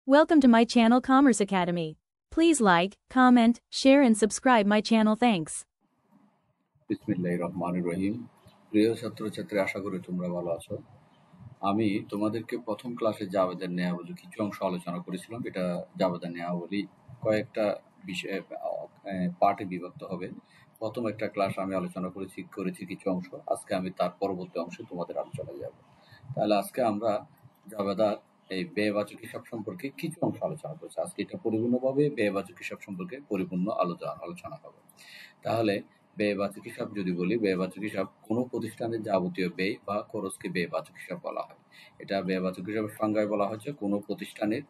Welcome to my channel Commerce Academy. Please like, comment, share and subscribe my channel. Thanks. বিসমিল্লাহির রহমানির রহিম। প্রিয় ছাত্রছাত্রী, আশা করি তোমরা ভালো আছো। আমি তোমাদেরকে প্রথম ক্লাসে জাবেদার নেয়াবলী কিছু অংশ আলোচনা করেছিলাম। এটা জাবেদার নেয়াবলী কয়েকটা বিষয়ে পার্টে বিভক্ত হবে। প্রথম একটা ক্লাস আমি আলোচনা করেছি কিছু অংশ। আজকে আমি তার পরবর্তী অংশে তোমাদের আলোচনায় যাব। তাহলে আজকে আমরা জাবেদার এই ব্যয়বাচক হিসাব সম্পর্কে কিছু অংশ আলোচনা করছি। আজকে এটা পরিপূর্ণভাবে ব্যয়বাচক হিসাব সম্পর্কে পরিপূর্ণ আলোচনা হবে। তাহলে ব্যয়বাচক হিসাব যদি বলি, ব্যয়বাচক হিসাব কোনো প্রতিষ্ঠানের যাবতীয় ব্যয় বা খরচকে ব্যয়বাচক হিসাব বলা হয়। এটা ব্যয়বাচক হিসাবের সংজ্ঞায় বলা হচ্ছে কোনো প্রতিষ্ঠানের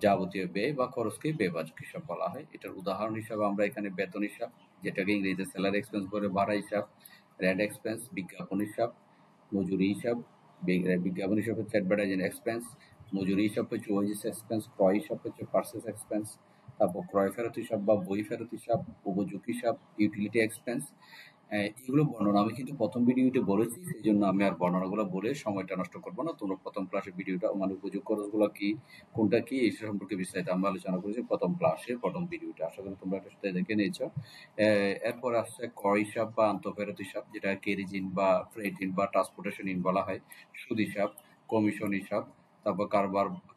যাবতীয় ব্যয় বা খরচকে ব্যয়বাচক হিসাব বলা হয়। এটার উদাহরণ হিসাবে আমরা এখানে বেতন হিসাব, যেটাকে ইংরেজিতে স্যালারি এক্সপেন্স বলে, ভাড়া হিসাব, রেন্ট এক্সপেন্স, বিজ্ঞাপন হিসাব, মজুরি হিসাব। বিজ্ঞাপন হিসাব হচ্ছে অ্যাডভার্টাইজিং এক্সপেন্স, মজুরি হিসাব হচ্ছে ওয়েজেস এক্সপেন্স, ক্রয় হিসাব হচ্ছে পারচেস এক্সপেন্স, তারপর ক্রয় ফেরত হিসাব বা বই ফেরত হিসাব, উপযোগ হিসাব, ইউটিলিটি এক্সপেন্স। এগুলো বর্ণনা আমি কিন্তু প্রথম ভিডিওতে বলেছি, সেই জন্য আমি আর বর্ণনাগুলো বলে সময়টা নষ্ট করবো না। তোমরা প্রথম ক্লাসের ভিডিওটা মানে উপযোগ খরচগুলো কি, কোনটা কি, এই সম্পর্কে বিস্তারিত আমরা আলোচনা করেছি প্রথম ক্লাসে, প্রথম ভিডিওটা। আশা করি তোমরা একটা সাথে দেখে নিয়েছো। এরপর আসছে ক্রয় হিসাব বা আন্তঃফেরত হিসাব, যেটা কেরিজিন বা ফ্রেট ইন বা ট্রান্সপোর্টেশন ইন বলা হয়, সুদ হিসাব, কমিশন হিসাব, তারপর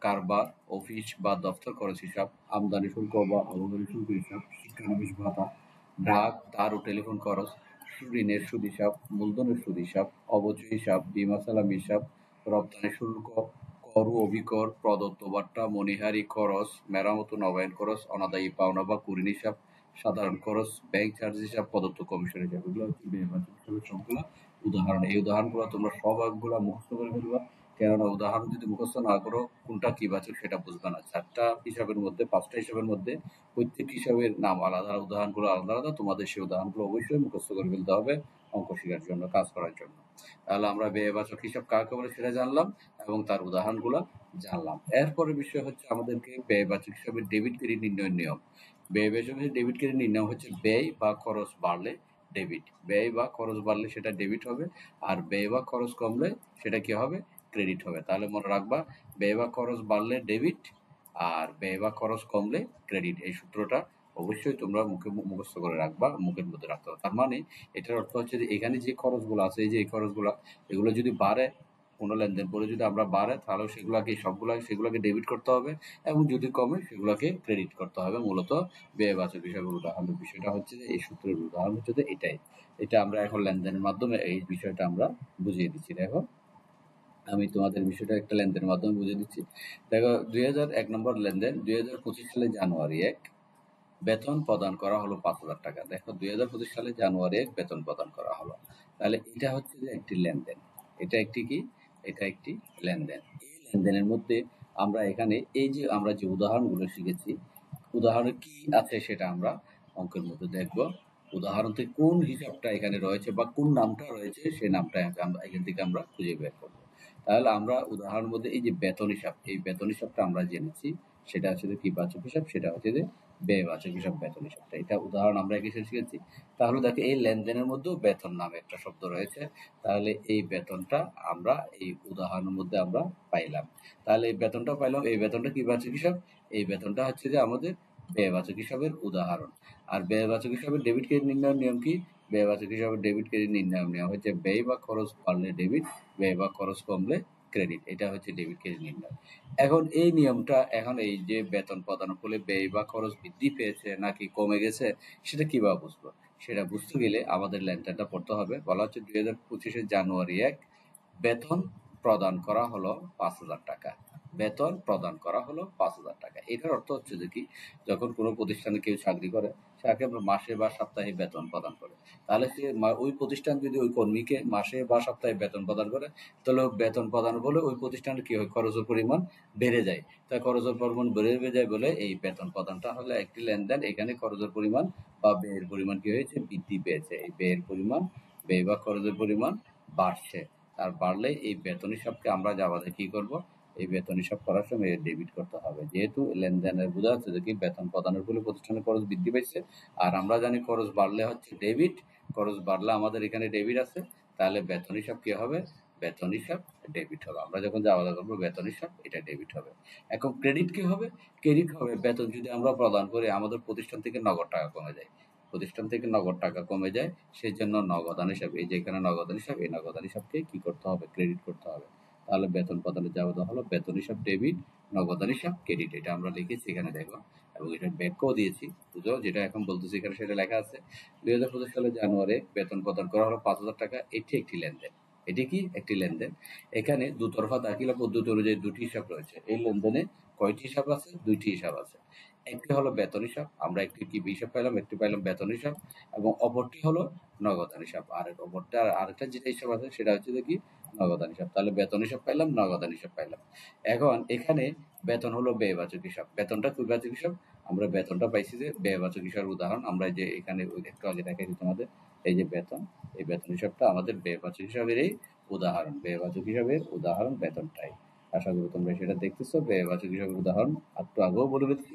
কারবার, অফিস বা দফতর খরচ হিসাব, আমদানি শুল্ক বা আমদানি শুল্ক হিসাব, শিক্ষানবিশ ভাতা, ডাক, তার ও টেলিফোন খরচ, ঋণের সুদ হিসাব, মূলধনের সুদ হিসাব, অবচয় হিসাব, বীমা সালামি হিসাব, রপ্তানি শুল্ক, কর ও অভিকর, প্রদত্ত বাট্টা, মণিহারি খরচ, মেরামত ও নবায়ন খরচ, অনাদায়ী পাওনা বা কুরিন হিসাব, সাধারণ খরচ, ব্যাংক চার্জ হিসাব, প্রদত্ত কমিশন হিসাব। এগুলো হচ্ছে ব্যয়বাচক হিসাবের সবগুলো উদাহরণ। এই উদাহরণগুলো তোমরা সবগুলো মুখস্থ করে ফেলবা, কেননা উদাহরণ যদি মুখস্থ না করো কোনটা কি বাচক সেটা বুঝবে না। 4টা হিসাবের মধ্যে 5টা হিসাবের মধ্যে প্রত্যেক হিসাবের নাম আলাদা, উদাহরণগুলো আলাদা আলাদা। তোমাদের সেই উদাহরণগুলো অবশ্যই মুখস্থ করে ফেলতে হবে অঙ্ক শেখার জন্য, কাজ করার জন্য। তাহলে আমরা ব্যয়বাচক হিসাব কাকে বলে সেটা জানলাম এবং তার উদাহরণগুলো জানলাম। এরপরের বিষয় হচ্ছে আমাদেরকে ব্যয়বাচক হিসাবে ডেবিট ক্রেডিট নির্ণয়ের নিয়ম। ব্যয়বাচক ডেবিট ক্রেডিট নির্ণয় হচ্ছে ব্যয় বা খরচ বাড়লে ডেবিট, ব্যয় বা খরচ বাড়লে সেটা ডেবিট হবে, আর ব্যয় বা খরচ কমলে সেটা কি হবে, ক্রেডিট হবে। তাহলে মনে রাখবা, ব্যয় বা খরচ বাড়লে ডেবিট আর ব্যয় বা খরচ কমলে ক্রেডিট। এই সূত্রটা অবশ্যই তোমরা মুখস্থ করে রাখবা, মুখের মধ্যে রাখতে হবে। তার মানে এটার অর্থ হচ্ছে যে এখানে যে খরচগুলো আছে, এই যে এই খরচগুলো, এগুলো যদি বাড়ে, কোনো লেনদেন করে যদি আমরা বাড়ে, তাহলে সেগুলোকে ডেবিট করতে হবে, এবং যদি কমে সেগুলোকে ক্রেডিট করতে হবে। মূলত ব্যয়বাচক হিসাবের উদাহরণের বিষয়টা হচ্ছে যে এই সূত্রের উদাহরণ হচ্ছে যে এটাই। এটা আমরা এখন লেনদেনের মাধ্যমে এই বিষয়টা আমরা বুঝিয়ে দিচ্ছি। দেখো, আমি তোমাদের বিষয়টা একটা লেনদেনের মাধ্যমে বুঝিয়ে দিচ্ছি। দেখো, 2001 নম্বর লেনদেন, 2025 সালে জানুয়ারি 1 বেতন প্রদান করা হলো 5,000 টাকা। দেখো, 2025 সালে জানুয়ারি 1 বেতন প্রদান করা হলো। তাহলে এটা হচ্ছে যে একটি লেনদেন। এটা একটি কি? এটা একটি লেনদেন। এই লেনদেনের মধ্যে আমরা এখানে এই যে আমরা যে উদাহরণগুলো শিখেছি, উদাহরণে কি আছে সেটা আমরা অঙ্কের মধ্যে দেখব। উদাহরণতে কোন হিসাবটা এখানে রয়েছে বা কোন নামটা রয়েছে সেই নামটা আমরা এখান থেকে আমরা খুঁজে বের করব। তাহলে আমরা উদাহরণের মধ্যে এই যে বেতন হিসাব, এই বেতন হিসাবটা আমরা জেনেছি, সেটা হচ্ছে যে কি বাচক হিসাব, সেটা হচ্ছে যে ব্যয়বাচক হিসাব, বেতন হিসাবটা। এটা উদাহরণ আমরা একে শিখেছি। তাহলে দেখো, এই লেনদেনের মধ্যেও বেতন নামে একটা শব্দ রয়েছে। তাহলে এই বেতনটা আমরা এই উদাহরণের মধ্যে আমরা পাইলাম। তাহলে এই বেতনটা পাইলাম, এই বেতনটা কি বাচক হিসাব, এই বেতনটা হচ্ছে যে আমাদের ব্যয়বাচক হিসাবের উদাহরণ। আর ব্যয়বাচক হিসাবে ডেবিট ক্রেডিট নির্ণয়ের নিয়ম কি? ব্যয়বাচক হিসাবে ডেবিট ক্রেডিট নির্ণয়ের নিয়ম হচ্ছে ব্যয় বা খরচ বাড়লে ডেবিট, ব্যয় বা খরচ কমলে ক্রেডিট। এটা হচ্ছে ডেবিট ক্রেডিট নির্ণয়। এখন এই নিয়মটা, এখন এই যে বেতন প্রদানের ফলে ব্যয় বা খরচ বৃদ্ধি পেয়েছে নাকি কমে গেছে, সেটা কিভাবে বুঝবো? সেটা বুঝতে গেলে আমাদের লেনদেনটা পড়তে হবে। বলা হচ্ছে 2025 জানুয়ারি 1 বেতন প্রদান করা হলো 5,000 টাকা। বেতন প্রদান করা হলো 5,000 টাকা। এটার অর্থ হচ্ছে যে কি, যখন কোনো প্রতিষ্ঠানে কেউ চাকরি করে, তাকে মাসে বা সপ্তাহে বেতন প্রদান করে। তাহলে সে ওই প্রতিষ্ঠান যদি ওই কর্মীকে মাসে বা সপ্তাহে বেতন প্রদান করে, তাহলে বেতন প্রদান বলে ওই প্রতিষ্ঠানের কি হয়, খরচের পরিমাণ বেড়ে যায়। তাই খরচের পরিমাণ বেড়ে যায় বলে এই বেতন প্রদানটা হলো একটি লেনদেন। এখানে খরচের পরিমাণ বা ব্যয়ের পরিমাণ কি হয়েছে, বৃদ্ধি পেয়েছে। এই ব্যয়ের পরিমাণ, ব্যয় বা খরচের পরিমাণ বাড়ছে। আর বাড়লে এই বেতন হিসাবকে আমরা যাওয়াতে কি করব, এই বেতন হিসাব করার সময় ডেবিট করতে হবে। যেহেতু লেনদেনের বোঝা যাচ্ছে যে কি বেতন প্রদানের ফলে প্রতিষ্ঠানের খরচ বৃদ্ধি পেয়েছে, আর আমরা জানি খরচ বাড়লে হচ্ছে ডেবিট, খরচ বাড়লে আমাদের এখানে ডেবিট আছে, তাহলে বেতন হিসাব কি হবে, বেতন হিসাব ডেবিট হবে। আমরা যখন যাওয়া করবো বেতন হিসাব এটা ডেবিট হবে। এখন ক্রেডিট কি হবে? ক্রেডিট হবে বেতন যদি আমরা প্রদান করি আমাদের প্রতিষ্ঠান থেকে নগদ টাকা কমে যায়। প্রতিষ্ঠান থেকে নগদ টাকা কমে যায়, সেই জন্য নগদান হিসাব, এই যে এখানে নগদান হিসাব, এই নগদান হিসাবকে কি করতে হবে? ক্রেডিট করতে হবে। তাহলে বেতন প্রদানের যাওয়া হলো বেতন হিসাব ডেবিট, নগদান হিসাব ক্রেডিট। এটা আমরা লিখেছি এখানে দেখো, এবং এটার ব্যাখ্যাও দিয়েছি, বুঝো যেটা এখন বলতেছি এখানে সেটা লেখা আছে। 2025 সালের জানুয়ারি বেতন প্রদান করা হলো 5,000 টাকা। এটি একটি লেনদেন। এটি কি একটি লেনদেন? এখানে দুতরফা দাখিলা পদ্ধতি অনুযায়ী দুটি হিসাব রয়েছে। এই লেনদেনে কয়টি হিসাব আছে? দুইটি হিসাব আছে। একটি হলো বেতন হিসাব, আমরা একটি কি হিসাব পাইলাম? একটি পাইলাম বেতন হিসাব, এবং অপরটি হলো নগদান হিসাব। আর অপরটা আরেকটা যেটা হিসাব আছে সেটা হচ্ছে যে কি নগদান হিসাব। তাহলে বেতন হিসাব পাইলাম, নগদান হিসাব পাইলাম। এখন এখানে বেতন হলো ব্যয়বাচক হিসাব, বেতনটা ব্যয়বাচক হিসাব। আমরা বেতনটা পাইছি যে ব্যয়বাচক হিসাবের উদাহরণ, আমরা যে এখানে একটু আগে দেখাইছি তোমাদের, এই যে বেতন, এই বেতন হিসাবটা আমাদের ব্যয়বাচক হিসাবেরই উদাহরণ। ব্যয়বাচক হিসাবের উদাহরণ বেতনটাই। আশা করি তোমরা সেটা দেখতেছো। ব্যয়বাচক হিসাবের উদাহরণ একটু আগেও বলে দিচ্ছি।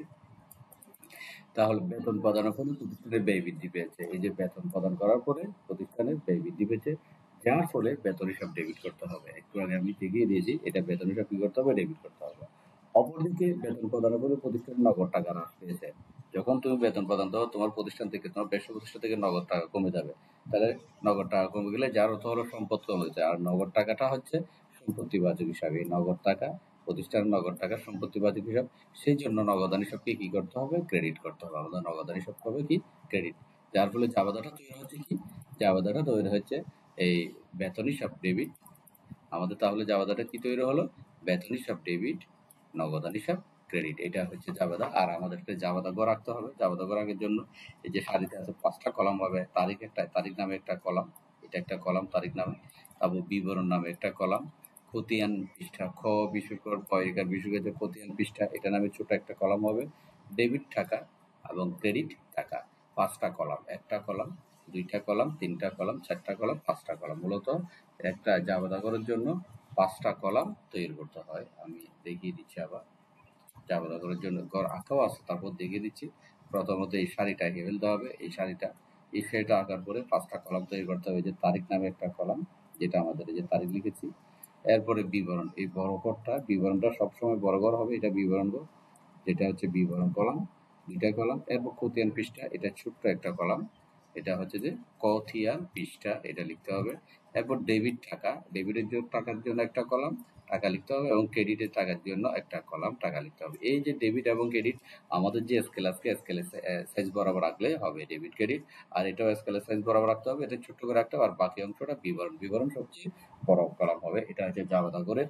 তাহলে বেতন প্রদানের ফলে প্রতিষ্ঠানের ব্যয় বৃদ্ধি পেয়েছে। এই যে বেতন প্রদান করার পরে প্রতিষ্ঠানের ব্যয় বৃদ্ধি পেয়েছে, যার ফলে বেতন হিসাব ডেবিট করতে হবে। একটু আগে আমি দেখিয়ে দিয়েছি, এটা বেতন হিসাব কি করতে হবে? ডেবিট করতে হবে। অপরদিকে বেতন প্রদানের ফলে প্রতিষ্ঠানের নগদ টাকা হ্রাস পেয়েছে। যখন তুমি বেতন প্রদান দাও তোমার প্রতিষ্ঠান থেকে, তোমার ব্যবসা প্রতিষ্ঠান থেকে নগদ টাকা কমে যাবে। তাহলে নগদ টাকা কমে গেলে যার অর্থ হলো সম্পদ কমে যাচ্ছে, আর নগদ টাকাটা হচ্ছে সম্পত্তিবাচক হিসাবে। নগদ টাকা, প্রতিষ্ঠানের নগদ টাকা সম্পত্তিবাচক হিসাব, সেই জন্য নগদান হিসাবকে কি করতে হবে? ক্রেডিট করতে হবে। আমাদের নগদান হিসাব হবে কি? ক্রেডিট। যার ফলে জাবেদাটা তৈরি হচ্ছে কি? জাবেদাটা তৈরি হচ্ছে এই বেতন হিসাব ডেবিট। আমাদের তাহলে জাবেদাটা কি তৈরি হলো? বেতন হিসাব ডেবিট, নগদান হিসাব ক্রেডিট। এটা হচ্ছে জাবেদা। আর আমাদেরকে জাবেদা গড় রাখতে হবে। জাবেদা গড় রাখার জন্য এই যে সারিতে আছে 5টা কলাম হবে। তারিখ নামে একটা কলাম, এটা একটা কলাম তারিখ নামে। তারপর বিবরণ নামে একটা কলাম, খতিয়ান পৃষ্ঠা, খ বিস্ময়কর, ক একার বিস্ময়কর যে খতিয়ান পৃষ্ঠা, এটা নামে ছোট একটা কলাম হবে। ডেবিট টাকা এবং ক্রেডিট টাকা, 5টা কলাম। একটা কলাম, 2টা কলাম, 3টা কলাম, 4টা কলাম, 5টা কলাম। মূলত একটা জাবেদা করার জন্য 5টা কলাম তৈরি করতে হয়। আমি দেখিয়ে দিচ্ছি আবার। জাবেদা করার জন্য গড় আঁকাও আছে, তারপর দেখিয়ে দিচ্ছি। প্রথমত এই সারিটা এঁকে ফেলতে হবে। এই সারিটা আঁকার পরে 5টা কলাম তৈরি করতে হবে। যে তারিখ নামে একটা কলাম, যেটা আমাদের এই যে তারিখ লিখেছি। এরপরে বিবরণ, এই বড় ঘরটা, বিবরণটা সবসময় বড় ঘর হবে, এটা বিবরণ ঘর, যেটা হচ্ছে বিবরণ কলাম, 2টা কলাম। এরপর খতিয়ান পৃষ্ঠা, এটা ছোট্ট একটা কলাম, এটা হচ্ছে যে খতিয়ান পৃষ্ঠা, এটা লিখতে হবে। এরপর ডেবিট টাকা, ডেবিটের জন্য টাকার জন্য একটা কলাম টাকা লিখতে হবে, এবং ক্রেডিটের টাকার জন্য একটা কলাম টাকা লিখতে হবে। এই যে ডেবিট এবং ক্রেডিট, আমাদের যে স্কেল আছে স্কেলের সাইজ বরাবর রাখলে হবে ডেবিট ক্রেডিট। আর এটাও স্কেলের সাইজ বরাবর রাখতে হবে, এটা ছোট্ট করে রাখতে হবে। আর বাকি অংশটা বিবরণ, বিবরণ সবচেয়ে বড় কলাম হবে। এটা হচ্ছে জাবেদা করে।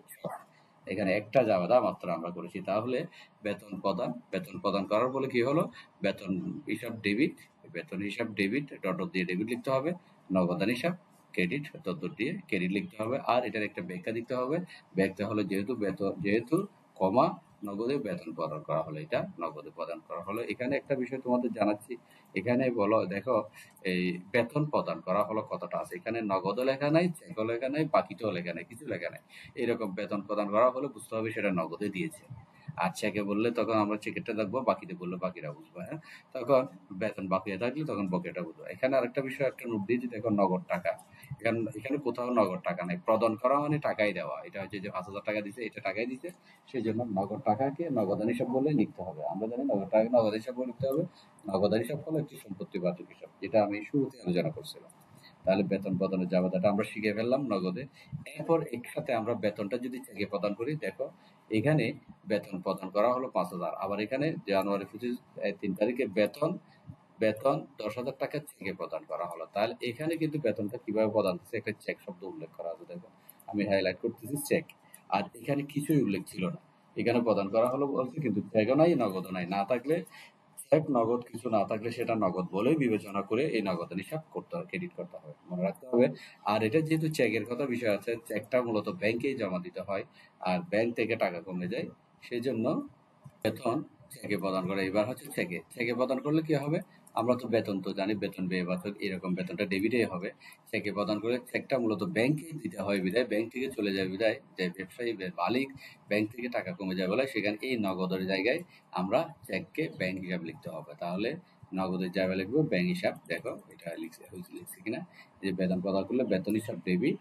এখানে একটা জাবেদা মাত্র আমরা করেছি। তাহলে বেতন প্রদান করার ফলে কি হলো? বেতন হিসাব ডেবিট, বেতন হিসাব ডেবিট, ডট দিয়ে ডেবিট লিখতে হবে। নগদান হিসাব ক্রেডিট, ডট দিয়ে ক্রেডিট লিখতে হবে। আর এটার একটা ব্যাখ্যা দিতে হবে। ব্যাখ্যা হলো যেহেতু কমা নগদে বেতন প্রদান করা হলো, এটা নগদে প্রদান করা হলো। এখানে একটা বিষয় তোমাদের জানাচ্ছি। এখানে দেখো এই বেতন প্রদান করা হলো কতটা আছে। এখানে নগদও লেখা নাই, চেকও লেখা নাই, বাকিটাও লেখা নাই, কিছু লেখা নাই। এরকম বেতন প্রদান করা হলে বুঝতে হবে সেটা নগদে দিয়েছে। আর চেকে বললে তখন আমরা চেকেরটা দেখবো, বাকিতে বললে বাকিরা বুঝবো। হ্যাঁ, তখন বেতন বাকিয়া থাকলে তখন বকেটা বুঝবো। এখানে আরেকটা বিষয়, একটা নোট দিয়েছি দেখো, নগদ টাকা। এখানে কোথাও নগদ টাকা নাই। প্রদান করা মানে টাকাই দেওয়া। এটা হচ্ছে যে 5,000 টাকা দিছে, এটা টাকাই দিছে, সেই জন্য নগদ টাকাকে নগদান হিসাব বলে লিখতে হবে। আমরা জানি নগদ টাকাকে নগদ হিসাব বলে লিখতে হবে। নগদান হিসাব হলো একটি সম্পত্তিবাচক হিসাব, যেটা আমি শুরুতে আলোচনা করছিলাম। তাহলে বেতন প্রদানের জাবেদাটা আমরা শিখে ফেললাম নগদে। এরপর একসাথে আমরা বেতনটা যদি চেকে প্রদান করি, দেখো এখানে বেতন প্রদান করা হলো 5,000। আবার এখানে জানুয়ারি 3 তারিখে বেতন 10,000 টাকা চেকে প্রদান করা হলো। তাহলে এখানে কিন্তু বেতনটা কিভাবে প্রদান হচ্ছে, একটা চেক শব্দ উল্লেখ করা আছে। দেখো আমি হাইলাইট করতেছি চেক। আর এখানে কিছুই উল্লেখ ছিল না, এখানে প্রদান করা হলো বলছে, কিন্তু চেকও নাই, নগদও নাই। না থাকলে চেক, নগদ কিছু না থাকলে সেটা নগদ বলেই বিবেচনা করে এই নগদ হিসাব করতে হবে, ক্রেডিট করতে হবে, মনে রাখতে হবে। আর এটা যেহেতু চেকের কথা বিষয় আছে, চেকটা মূলত ব্যাংকেই জমা দিতে হয়, আর ব্যাংক থেকে টাকা কমে যায়, সেই জন্য বেতন চেকে প্রদান করে। এবার হচ্ছে চেকে প্রদান করলে কি হবে? আমরা তো বেতন তো জানি, বেতন ব্যয়বাচক, এরকম বেতনটা ডেবিটেই হবে। চেকে প্রদান করে চেকটা মূলত ব্যাংকেই দিতে হয় বিধায়, ব্যাংক থেকে চলে যায় বিধায়, যে ব্যবসায়ী মালিক ব্যাংক থেকে টাকা কমে যায় বলে, সেখানে এই নগদের জায়গায় আমরা চেককে ব্যাংক হিসাব লিখতে হবে। তাহলে নগদের জায়গায় লিখবো ব্যাংক হিসাব। দেখো এটা লিখছি কিনা, যে বেতন প্রদান করলে বেতন হিসাব ডেবিট,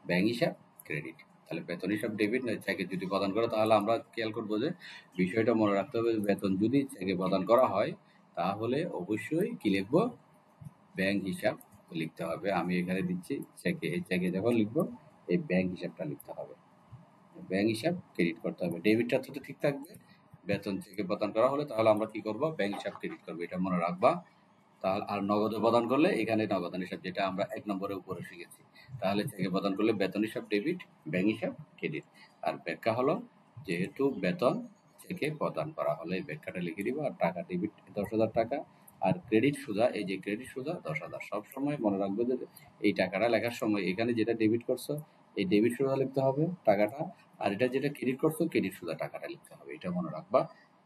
ব্যাংক হিসাব ক্রেডিট। তাহলে বেতন হিসাব ডেবিট না চেকে যদি প্রদান করে তাহলে আমরা খেয়াল করবো যে বিষয়টা মনে রাখতে হবে, বেতন যদি চেকে প্রদান করা হয় তাহলে অবশ্যই কি লিখবো, ব্যাংক হিসাব লিখতে হবে। আমি এখানে দিচ্ছি চেকে, এই চেকে যখন লিখবো এই ব্যাংক হিসাবটা লিখতে হবে, ব্যাংক হিসাব ক্রেডিট করতে হবে। ডেবিটটা তো ঠিক থাকবে, বেতন চেকে প্রদান করা হলে তাহলে আমরা কি করব, ব্যাংক হিসাব ক্রেডিট করবো, এটা মনে রাখবা। তাহলে আর নগদে প্রদান করলে এখানে নগদান হিসাব, যেটা আমরা 1 নম্বরে উপরে শিখেছি। তাহলে চেকে প্রদান করলে বেতন হিসাব ডেবিট, ব্যাংক হিসাব ক্রেডিট। আর ব্যাখ্যা হলো, যেহেতু বেতন চেকে প্রদান করা হলে এই ব্যাখ্যাটা লিখে দিব, আর টাকা ডেবিট 10,000 টাকা, আর ক্রেডিট সুদা, এই যে ক্রেডিট সুদা 10,000। সবসময় মনে রাখবে যে এই টাকাটা লেখার সময় এখানে যেটা ডেবিট করছো এই ডেবিট সুদা লিখতে হবে টাকাটা, আর এটা যেটা ক্রেডিট করছো ক্রেডিট সুদা টাকাটা লিখতে হবে, এটা মনে রাখবা।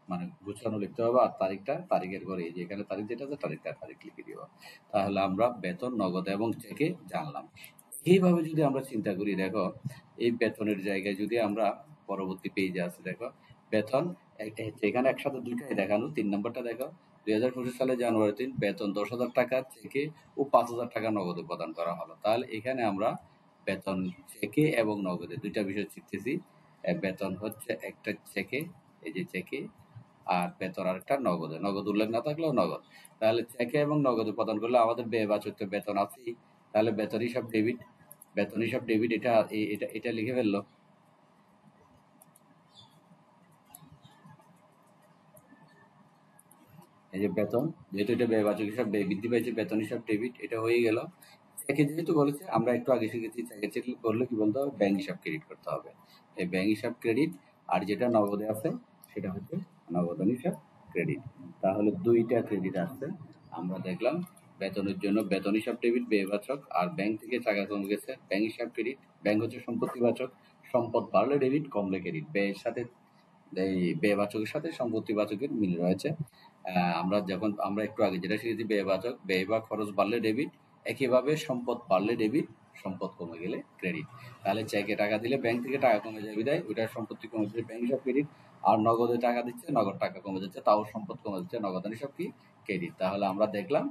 মানে গুছানো লিখতে হবে, আর তারিখটা তারিখের পরে এই যে এখানে তারিখ যেটা আছে তারিখটা তারিখ লিখে দিব। তাহলে আমরা বেতন নগদ এবং চেকে জানলাম। এইভাবে যদি আমরা চিন্তা করি, দেখো এই বেতনের জায়গায় যদি আমরা পরবর্তী পেজে আছে, দেখো বেতন এখানে একসাথে দুইটাই দেখানো। 3 নম্বরটা দেখো, 2025 সালে জানুয়ারি 3 বেতন 10,000 টাকা চেকে ও 5,000 টাকা নগদে প্রদান করা হলো। তাহলে এখানে আমরা বেতন চেকে এবং নগদে দুইটা বিষয় শিখতেছি। বেতন হচ্ছে একটা চেকে, এই যে চেকে, আর বেতন আরেকটা নগদে, নগদ উল্লেখ না থাকলেও নগদ। তাহলে চেকে এবং নগদে প্রদান করলে আমাদের ব্যয়বাচক তো বেতন আছেই, তাহলে বেতন হিসাব ডেবিট, বেতন হিসাব ডেবিট, এটা এটা এটা লিখে ফেললো। এই যে বেতন, যেহেতু এটা ব্যয়বাচক হিসাব বৃদ্ধি পেয়েছে, বেতন হিসাব ডেবিট, এটা হয়ে গেল। চেকে যেহেতু বলেছে, আমরা একটু আগে শিখেছি চেকে চেক করলে কি বলতে হবে, ব্যাংক হিসাব ক্রেডিট করতে হবে। এই ব্যাংক হিসাব ক্রেডিট, আর যেটা নগদে আছে সেটা হচ্ছে নগদান হিসাব ক্রেডিট। তাহলে দুইটা ক্রেডিট আসছে। আমরা দেখলাম বেতনের জন্য বেতন হিসাব ডেবিট ব্যয়বাচক, আর ব্যাংক থেকে টাকা কমে গেছে ব্যাংক হিসাব ক্রেডিট। ব্যাংক হচ্ছে সম্পত্তিবাচক, সম্পদ বাড়লে ডেবিট কমলে ক্রেডিট। ব্যয়ের সাথে এই ব্যয়বাচকের সাথে সম্পত্তিবাচকের মিল রয়েছে। আমরা একটু আগে যেটা শিখেছি ব্যয়বাচক, ব্যয় বা খরচ বাড়লে ডেবিট, একইভাবে সম্পদ বাড়লে ডেবিট, সম্পদ কমে গেলে ক্রেডিট। তাহলে চেকে টাকা দিলে ব্যাংক থেকে টাকা কমে যাবে, বিধায় ওইটার সম্পত্তি কমে যাচ্ছে, ব্যাংক হিসাব ক্রেডিট। আর নগদে টাকা দিচ্ছে, নগদ টাকা কমে যাচ্ছে, তাও সম্পদ কমে যাচ্ছে, নগদান হিসাব কি ক্রেডিট। তাহলে আমরা দেখলাম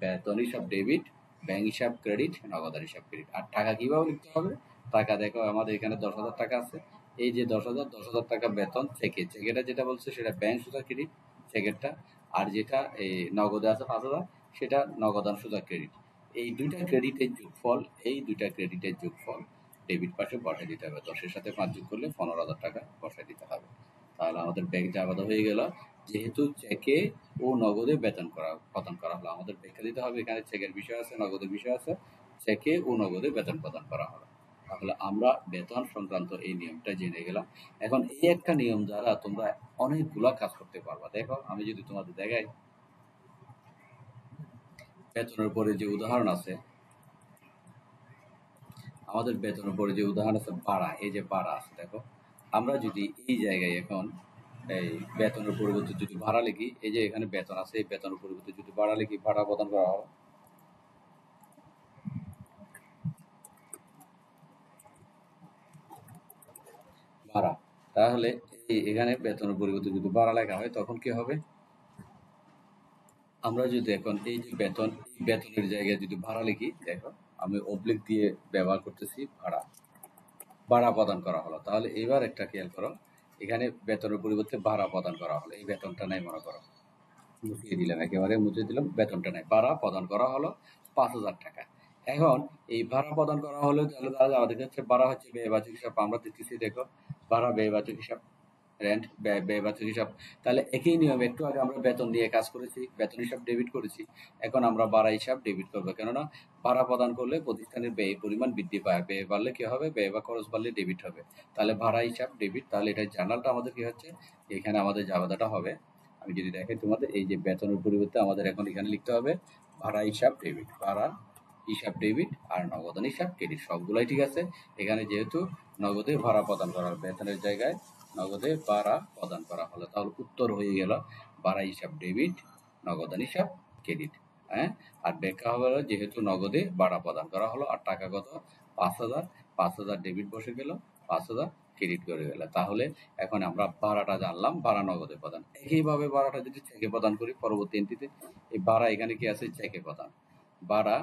বেতন হিসাব ডেবিট, ব্যাংক হিসাব ক্রেডিট, নগদান হিসাব ক্রেডিট। আর টাকা কিভাবে লিখতে হবে, টাকা দেখো আমাদের এখানে 10,000 টাকা আছে, এই যে 10,000 টাকা বেতন চেকে, চেকেটা যেটা বলছে সেটা ব্যাংক সুদা ক্রেডিট চেকেরটা, আর যেটা এই নগদে আছে 5,000 সেটা নগদান সুদা ক্রেডিট। এই দুইটা ক্রেডিটের যোগফল, এই দুইটা ক্রেডিটের যোগফল ডেবিট পাশে বসাই দিতে হবে। 10-এর সাথে 5 যোগ করলে 15,000 টাকা বসাই দিতে হবে। তাহলে আমাদের ব্যাংক জাবাদা হয়ে গেল। যেহেতু চেকে ও নগদে বেতন প্রদান করা হলো, আমাদের ব্যাখ্যা দিতে হবে, এখানে চেকের বিষয় আছে, নগদের বিষয় আছে, চেকে ও নগদে বেতন প্রদান করা হলো। তাহলে আমরা বেতন সংক্রান্ত এই নিয়মটা জেনে গেলাম। এখন এই একটা নিয়ম দ্বারা তোমরা অনেকগুলা কাজ করতে পারবা। দেখো আমি যদি তোমাদের দেখাই, বেতনের পরে যে উদাহরণ আছে, আমাদের বেতনের পরে যে উদাহরণ আছে ভাড়া, এই যে ভাড়া আছে, দেখো আমরা যদি এই জায়গায় এখন এই বেতনের পরিবর্তে যদি ভাড়া লিখি, এই যে এখানে বেতন আছে, এই বেতনের পরিবর্তে যদি ভাড়া লিখি, ভাড়া প্রদান করা হয় ভাড়া। তাহলে এখানে বেতনের পরিবর্তে যদি ভাড়া লেখা হয় তখন কি হবে, আমরা যদি এখন এই যে বেতন, এই বেতনের জায়গায় যদি ভাড়া লিখি, দেখো আমি অবলিক দিয়ে ব্যবহার করতেছি ভাড়া, ভাড়া প্রদান করা হলো। তাহলে এবার একটা খেয়াল করো, এখানে বেতনের পরিবর্তে ভাড়া প্রদান করা হলো, এই বেতনটা নাই মনে করো, মুছিয়ে দিলাম, একেবারে মুছে দিলাম, বেতনটা নাই, ভাড়া প্রদান করা হলো 5,000 টাকা। এখন এই ভাড়া প্রদান করা হলো, তাহলে তাহলে আমাদের কাছে ভাড়া হচ্ছে ব্যয়বাচক হিসাব, আমরা দেখতেছি দেখো ভাড়া ব্যয়বাচক হিসাব, রেন্ট ব্যয়বাচক হিসাব। তাহলে একই নিয়মে একটু আগে আমরা বেতন দিয়ে কাজ করেছি, বেতন হিসাব ডেবিট করেছি, এখন আমরা ভাড়া হিসাব ডেবিট করবো। কেননা ভাড়া প্রদান করলে প্রতিষ্ঠানের ব্যয় পরিমাণ বৃদ্ধি পায়, ব্যয় বাড়লে কি হবে, ব্যয় বা খরচ বাড়লে ডেবিট হবে। তাহলে ভাড়া হিসাব ডেবিট, তাহলে এটা জার্নালটা আমাদের কি হচ্ছে, এখানে আমাদের জাবেদাটা হবে। আমি যদি দেখাই তোমাদের, এই যে বেতনের পরিবর্তে আমাদের এখন এখানে লিখতে হবে ভাড়া হিসাব ডেবিট, ভাড়া হিসাব ডেবিট, আর নগদান হিসাব ক্রেডিট, সবগুলাই ঠিক আছে। এখানে যেহেতু নগদে ভাড়া প্রদান করা হবে, বেতনের জায়গায় নগদে ভাড়া প্রদান করা হলো, তাহলে উত্তর হয়ে গেল ভাড়া হিসাব ডেবিট, নগদান হিসাব ক্রেডিট। হ্যাঁ, আর ব্যাখ্যা হবে যেহেতু নগদে ভাড়া প্রদান করা হলো, আর টাকা কত 5,000, 5,000 ডেবিট বসে গেল, 5,000 ক্রেডিট করে গেল। তাহলে এখন আমরা ভাড়াটা জানলাম, ভাড়া নগদে প্রদান। একইভাবে ভাড়াটা যদি চেকে প্রদান করি পরবর্তী এন্ট্রিতে, এই ভাড়া এখানে কি আছে, চেকে প্রদান, ভাড়া,